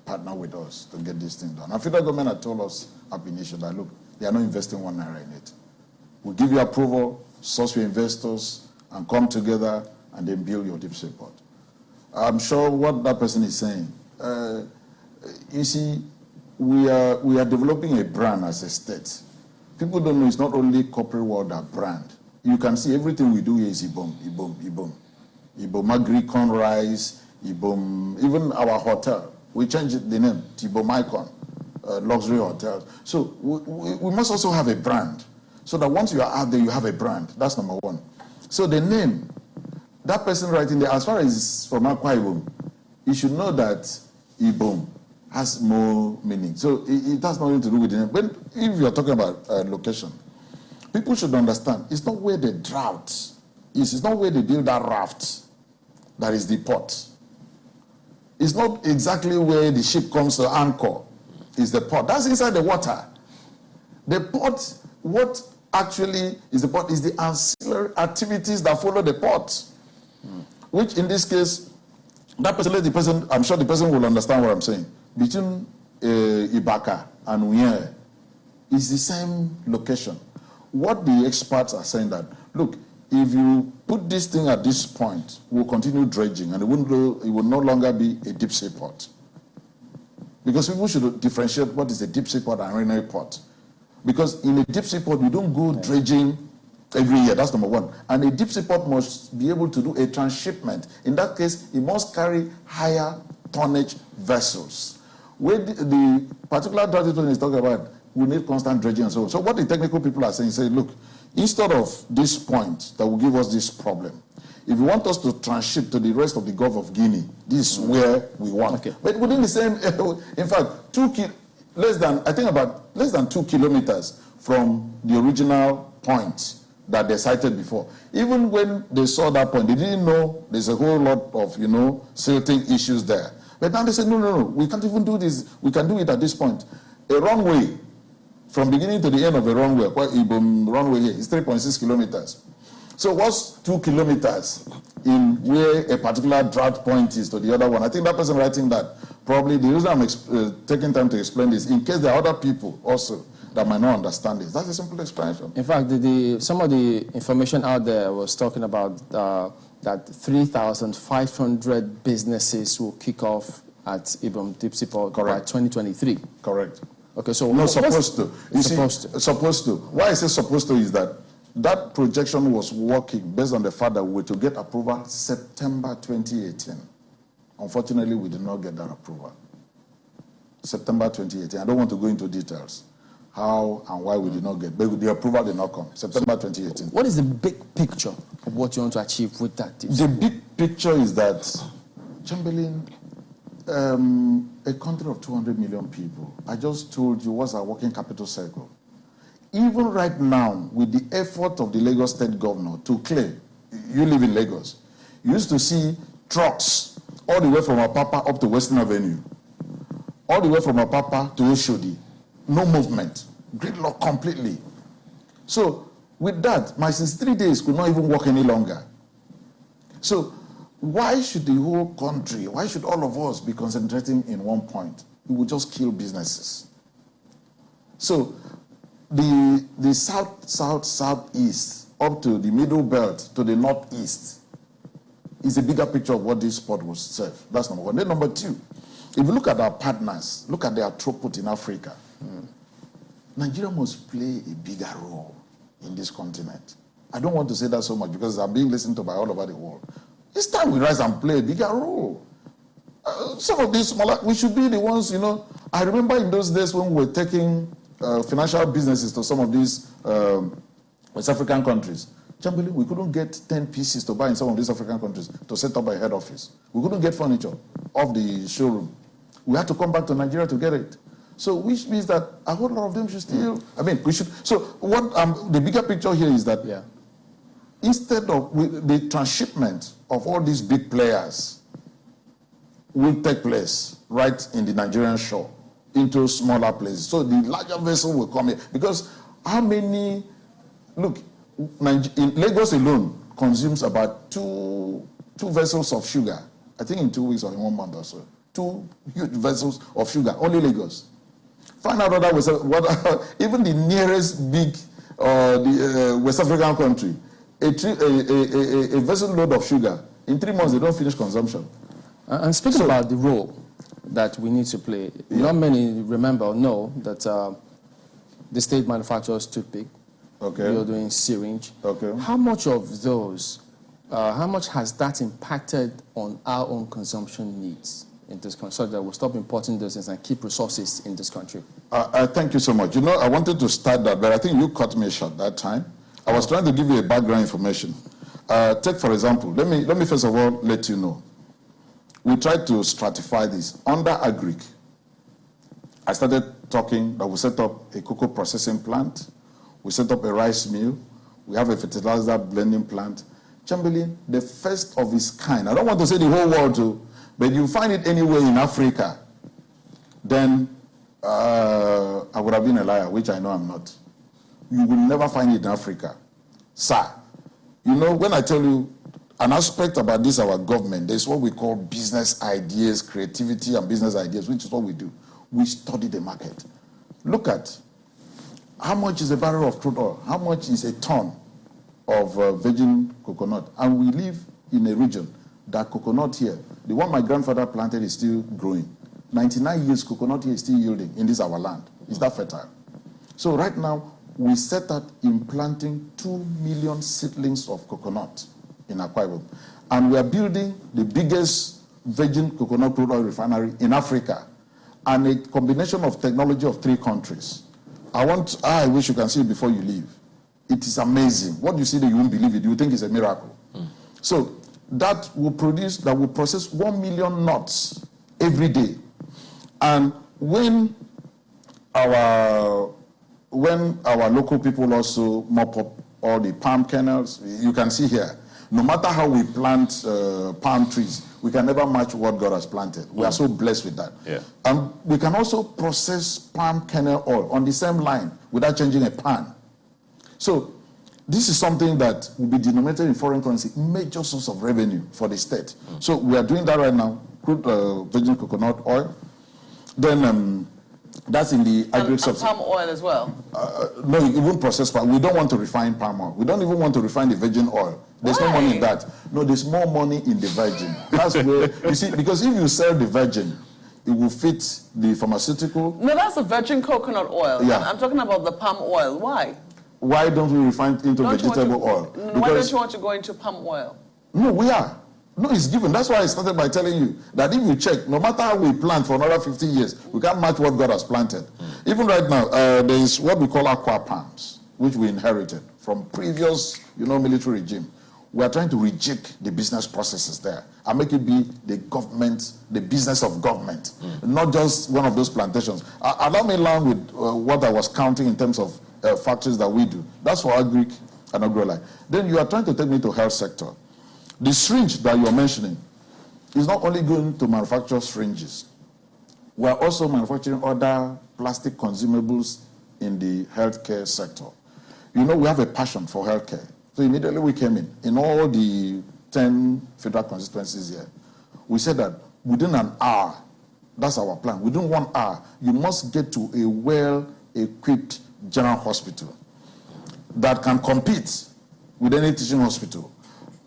partner with us to get this thing done. And federal government had told us up initially that, look, they are not investing one naira in it. We'll give you approval, source your investors, and come together and then build your deep sea port. I'm sure what that person is saying. You see, we are developing a brand as a state. People don't know it's not only corporate world, that brand. You can see everything we do here is Ibom, Ibom, Ibom. Ibom Agri Corn Rice, Ibom, even our hotel. We changed the name to Ibom Icon, luxury hotels. So we must also have a brand. So that once you are out there, you have a brand. That's number one. So the name, that person writing there, as far as it's from Akwa Ibom, you should know that Ibom has more meaning. So it has nothing to do with the name. But if you're talking about location, people should understand, it's not where the drought is. It's not where they build that raft that is the port. It's not exactly where the ship comes to anchor. It's the port. That's inside the water. The port, what actually is the port is the ancillary activities that follow the port. Which in this case, the person, I'm sure the person will understand what I'm saying. Between Ibaka and Uye is the same location. What the experts are saying that, look, if you put this thing at this point, we'll continue dredging and it will no longer be a deep sea port. Because people should differentiate what is a deep sea port and ordinary port. Because in a deep sea port, you don't go dredging every year, that's number one. And a deep sea port must be able to do a transshipment. In that case, it must carry higher tonnage vessels. Where the particular dredging is talking about, we need constant dredging and so on. So what the technical people are saying, say, look, instead of this point that will give us this problem, if you want us to transship to the rest of the Gulf of Guinea, this is where we want. Okay. But within the same, in fact, less than 2 kilometers from the original point that they cited before. Even when they saw that point, they didn't know there's a whole lot of, silting issues there. But now they said, no, we can't even do this. We can do it at this point. A runway, from beginning to the end of a runway, Ibom runway here, is 3.6 kilometers. So what's 2 kilometers in where a particular drought point is to the other one? I think that person writing that, probably the reason I'm taking time to explain this, in case there are other people also that might not understand this. That's a simple explanation. In fact, some of the information out there was talking about that 3,500 businesses will kick off at Ibom Deep Sea Port by 2023. Correct. Okay, so not supposed to. Supposed to. Why I say supposed to is that projection was working based on the fact that we were to get approval September 2018. Unfortunately, we did not get that approval. September 2018. I don't want to go into details how and why we did not get, but the approval did not come. September 2018. What is the big picture of what you want to achieve with that? The big picture is that, Chamberlain, a country of 200 million people, I just told you what's our working capital cycle. Even right now, with the effort of the Lagos State Governor to clear, you live in Lagos, you used to see trucks all the way from Apapa up to Western Avenue, all the way from Apapa to Oshodi, no movement, gridlock completely. So with that, my 63 days could not even work any longer. So why should the whole country, why should all of us be concentrating in one point? It would just kill businesses. So the southeast, up to the middle belt, to the northeast, is a bigger picture of what this port will serve. That's number one. Then number two, if you look at our partners, look at their throughput in Africa, Nigeria must play a bigger role in this continent. I don't want to say that so much because I'm being listened to by all over the world. It's time we rise and play a bigger role. Some of these smaller, we should be the ones, I remember in those days when we were taking financial businesses to some of these West African countries. Chamberlain, we couldn't get 10 pieces to buy in some of these African countries to set up a head office. We couldn't get furniture off the showroom. We had to come back to Nigeria to get it. So which means that a whole lot of them should still, we should. So what the bigger picture here is that instead of the transshipment of all these big players will take place right in the Nigerian shore into smaller places. So the larger vessel will come in. Because how many, look, in Lagos alone consumes about two vessels of sugar, I think in 2 weeks or in 1 month or so. 2 huge vessels of sugar, only Lagos. Find out even the nearest big the West African country, a vessel load of sugar, in 3 months they don't finish consumption. And speaking about the role that we need to play, not many remember or know that the state manufactures toothpick. Okay. You're doing syringe. Okay. How much of those, how much has that impacted on our own consumption needs in this country, so that we'll stop importing those things and keep resources in this country? Thank you so much. I wanted to start that, but I think you cut me short that time. I was trying to give you a background information. Take, for example, let me first of all let you know. We tried to stratify this. Under Agric, I started talking that we set up a cocoa processing plant. We set up a rice mill. We have a fertilizer blending plant. Chamberlain, the first of its kind. I don't want to say the whole world too, but you find it anywhere in Africa, then I would have been a liar, which I know I'm not. You will never find it in Africa. Sir, when I tell you an aspect about this, our government, there's what we call business ideas, creativity and business ideas, which is what we do. We study the market. Look at how much is a barrel of crude oil? How much is a ton of virgin coconut? And we live in a region that coconut here, the one my grandfather planted, is still growing. 99 years, coconut here is still yielding in this our land. It's that fertile. So right now, we set out in planting 2 million seedlings of coconut in Akwa Ibom. And we are building the biggest virgin coconut crude oil refinery in Africa, and a combination of technology of 3 countries. I wish you can see it before you leave. It is amazing. What you see that you won't believe it, you think it's a miracle. So that will process 1 million nuts every day. And when our local people also mop up all the palm kernels, you can see here, no matter how we plant palm trees, we can never match what God has planted. We are so blessed with that. Yeah. And we can also process palm kernel oil on the same line without changing a pan. So this is something that will be denominated in foreign currency, major source of revenue for the state. So we are doing that right now, crude virgin coconut oil. Then that's in the aggregate subsidy. Palm oil as well? No, it won't process palm. We don't want to refine palm oil. We don't even want to refine the virgin oil. There's no money in that. No, there's more money in the virgin. That's where, you see, because if you sell the virgin, it will fit the pharmaceutical. No, that's the virgin coconut oil. Yeah. I'm talking about the palm oil. Why? Why don't we refine it into vegetable oil? Why don't you want to go into palm oil? No, we are. No, it's given. That's why I started by telling you that if you check, no matter how we plant for another 50 years, we can't match what God has planted. Even right now, there is what we call Akwa palms, which we inherited from previous, military regime. We are trying to reject the business processes there and make it be the government, the business of government, not just one of those plantations. Allow me along with what I was counting in terms of factories that we do. That's for agric and agro-like. Then you are trying to take me to health sector. The syringe that you are mentioning is not only going to manufacture syringes. We are also manufacturing other plastic consumables in the healthcare sector. We have a passion for healthcare. So immediately we came in all the 10 federal constituencies here, we said that within an hour, that's our plan, within 1 hour, you must get to a well-equipped general hospital that can compete with any teaching hospital.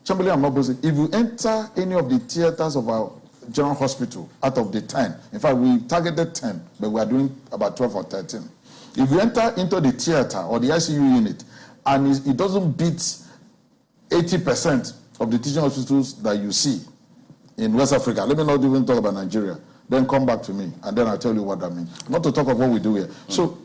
Chamberlain, I'm not boasting. If you enter any of the theaters of our general hospital out of the 10, in fact, we targeted 10, but we are doing about 12 or 13. If you enter into the theater or the ICU unit and it doesn't beat 80% of the teaching hospitals that you see in West Africa, let me not even talk about Nigeria, then come back to me and then I'll tell you what that means. Not to talk about what we do here. So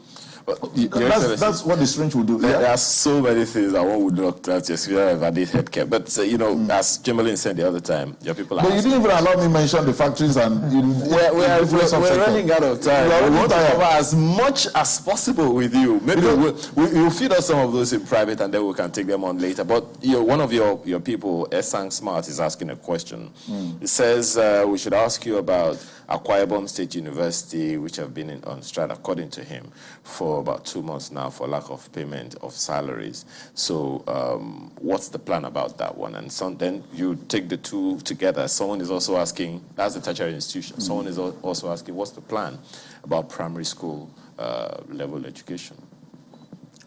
that's what the syringe will do. There are so many things that one would not have to experience about this healthcare. But, as Chamberlain said the other time, your people are... But you didn't even allow me mention the factories and... We're running out of time. We want to cover as much as possible with you. Maybe you'll feed us some of those in private and then we can take them on later. But one of your people, Esang Smart, is asking a question. It says we should ask you about Akwa Ibom State University, which have been on strike, according to him, for about 2 months now for lack of payment of salaries. So what's the plan about that one? And then you take the two together. Someone is also asking, that's the tertiary institution. Someone is also asking, what's the plan about primary school level education?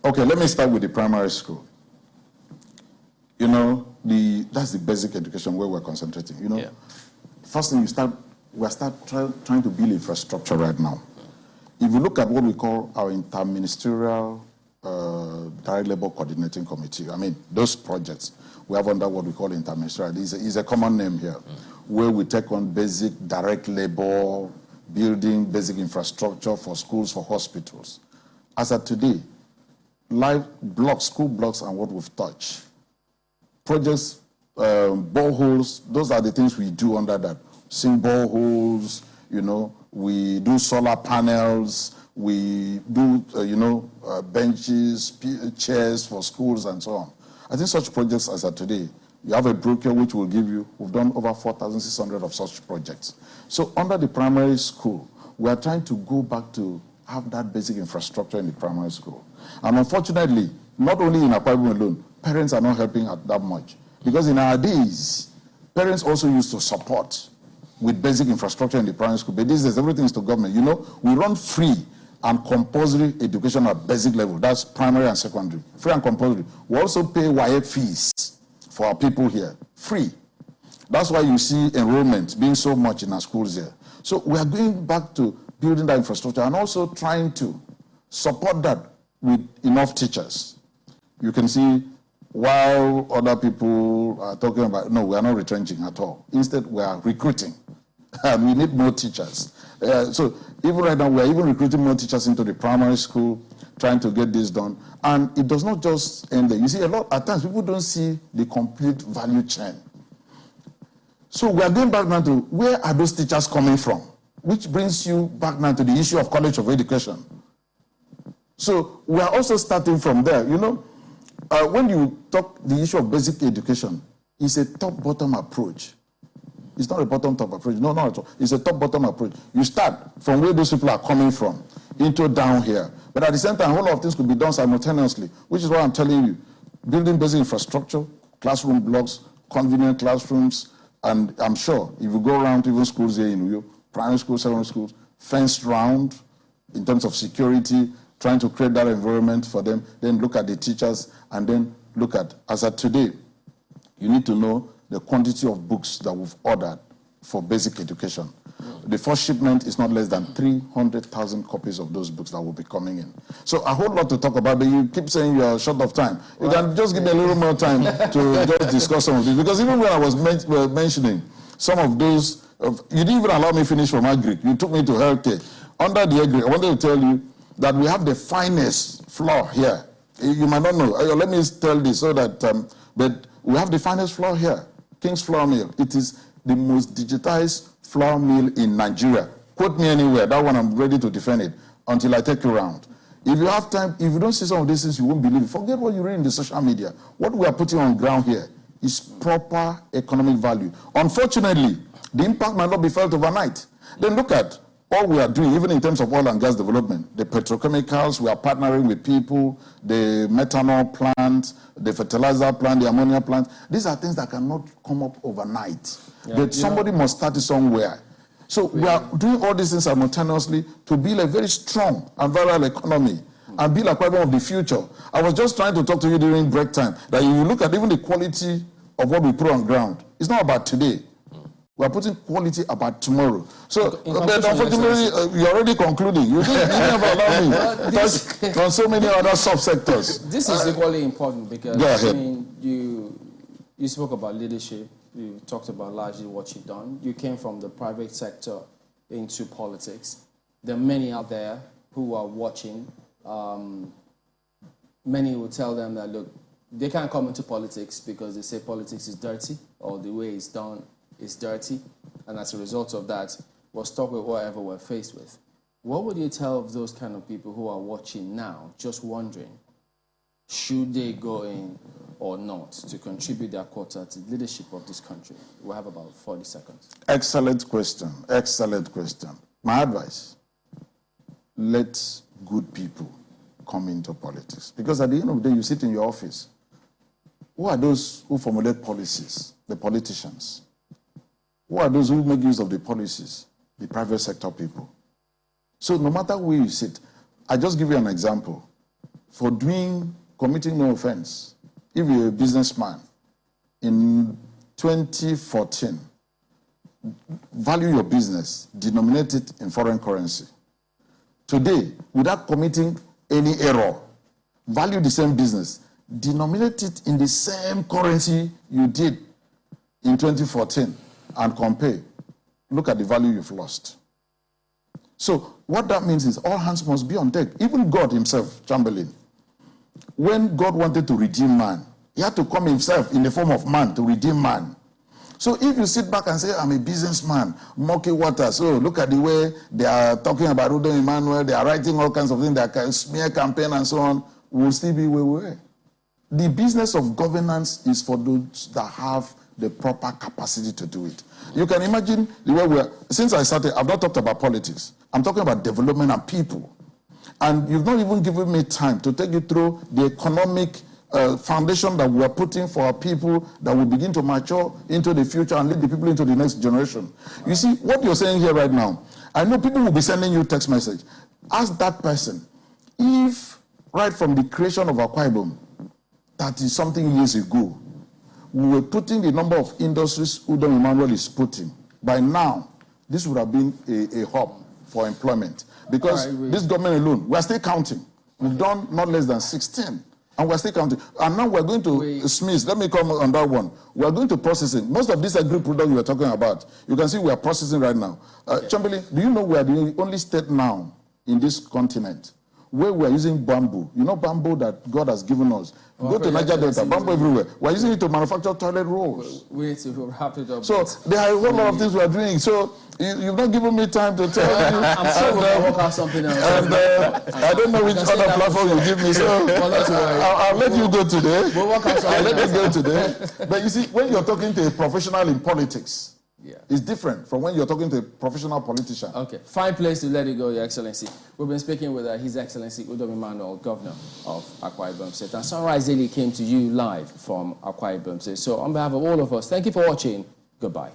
Okay, let me start with the primary school. That's the basic education where we're concentrating. First thing we're trying to build infrastructure right now. If you look at what we call our interministerial direct labor coordinating committee, those projects we have under what we call interministerial, is a common name here, where we take on basic direct labor, building basic infrastructure for schools, for hospitals. As of today, live blocks, school blocks, and what we've touched. Projects, boreholes, those are the things we do under that. Sink boreholes, we do solar panels, we do, benches, chairs for schools and so on. I think such projects as of today, you have a broker which will give you, we've done over 4,600 of such projects. So under the primary school, we are trying to go back to have that basic infrastructure in the primary school. And unfortunately, not only in Akwa Ibom alone, parents are not helping out that much. Because in our days, parents also used to support with basic infrastructure in the primary school. But these days, everything is to government. We run free and compulsory education at basic level. That's primary and secondary. Free and compulsory. We also pay WAEC fees for our people here. Free. That's why you see enrollment being so much in our schools here. So we are going back to building that infrastructure and also trying to support that with enough teachers. You can see while other people are talking about, no, we are not retrenching at all. Instead, we are recruiting. And we need more teachers. So even right now, we are even recruiting more teachers into the primary school, trying to get this done. And it does not just end there. You see, at times, people don't see the complete value chain. So we are going back now to where are those teachers coming from? Which brings you back now to the issue of College of Education. So we are also starting from there. You know, when you talk the issue of basic education, it's a top-bottom approach. It's not a bottom-top approach. No, not at all. It's a top-bottom approach. You start from where those people are coming from into down here. But at the same time, a whole lot of things could be done simultaneously, which is why I'm telling you, building basic infrastructure, classroom blocks, convenient classrooms, and I'm sure if you go around to even schools here in Uyo, primary schools, secondary schools, fenced round in terms of security, trying to create that environment for them, then look at the teachers, and then look at, as of today, you need to know the quantity of books that we've ordered for basic education. The first shipment is not less than 300,000 copies of those books that will be coming in. So a whole lot to talk about, but you keep saying you are short of time. You can just give me a little more time to just discuss some of this. Because even when I was mentioning some of those, you didn't even allow me finish from agri. You took me to healthcare. Under the agri, I wanted to tell you that we have the finest flour here. You might not know. Let me tell this so that, but we have the finest flour here, King's Flour Mill. It is the most digitized flour mill in Nigeria. Quote me anywhere. That one, I'm ready to defend it until I take you around. If you have time, if you don't see some of these things, you won't believe it. Forget what you read in the social media. What we are putting on ground here is proper economic value. Unfortunately, the impact might not be felt overnight. Then look at all we are doing, even in terms of oil and gas development. The petrochemicals, we are partnering with people, the methanol plant, the fertilizer plant, the ammonia plant. These are things that cannot come up overnight. Yeah, but somebody must start it somewhere. So we are doing all these things simultaneously to build a very strong and viral economy and build a Akwa of the future. I was just trying to talk to you during break time that you look at even the quality of what we put on ground. It's not about today. We are putting quality about tomorrow. So, but unfortunately, you're already concluding. You never allow me to touch on so many other subsectors. This is equally important because, I mean, you spoke about leadership. You talked about largely what you've done. You came from the private sector into politics. There are many out there who are watching. Many will tell them that, look, they can't come into politics because they say politics is dirty or the way it's done is dirty, and as a result of that, we're stuck with whatever we're faced with. What would you tell of those kind of people who are watching now, just wondering, should they go in or not to contribute their quota to the leadership of this country? We have about 40 seconds. Excellent question. Excellent question. My advice, let good people come into politics. Because at the end of the day, you sit in your office. Who are those who formulate policies? The politicians. Who are those who make use of the policies? The private sector people. So no matter where you sit, I just give you an example. For committing no offense, if you're a businessman, in 2014, value your business, denominate it in foreign currency. Today, without committing any error, value the same business, denominate it in the same currency you did in 2014. And compare, look at the value you've lost. So what that means is all hands must be on deck. Even God himself, Chamberlain, when God wanted to redeem man, he had to come himself in the form of man to redeem man. So if you sit back and say, I'm a businessman, murky water, so look at the way they are talking about Emmanuel, they are writing all kinds of things, they are smear campaign and so on, we'll still be where we were. The business of governance is for those that have the proper capacity to do it. You can imagine the way we are. Since I started, I've not talked about politics. I'm talking about development and people. And you've not even given me time to take you through the economic foundation that we are putting for our people that will begin to mature into the future and lead the people into the next generation. You see, what you're saying here right now, I know people will be sending you text message. Ask that person, if right from the creation of Akwa Ibom, 30-something years ago, we were putting the number of industries Emmanuel is putting. By now, this would have been a hub for employment. Because this government alone, we are still counting. We've done not less than 16, and we're still counting. And now we're going to Smiths. Let me come on that one. We're going to processing. Most of these agri products we are talking about, you can see we are processing right now. Chamberlain, do you know we are the only state now in this continent where we're using bamboo. You know bamboo that God has given us. Go to Niger Delta, bamboo everywhere. We're using it to manufacture toilet rolls. We need to wrap it up. So there are a whole lot of things we're doing. So you've not given me time to tell you. I'm sure we'll work out something else. And I don't know which other platform you give me, so I'll let you go today. We'll work out I'll let you go today. But you see, when you're talking to a professional in politics, it's different from when you're talking to a professional politician. Okay, fine place to let it go, Your Excellency. We've been speaking with His Excellency Emmanuel, Governor of Akwa Ibom State. And Sunrise Daily came to you live from Akwa Ibom State. So on behalf of all of us, thank you for watching. Goodbye.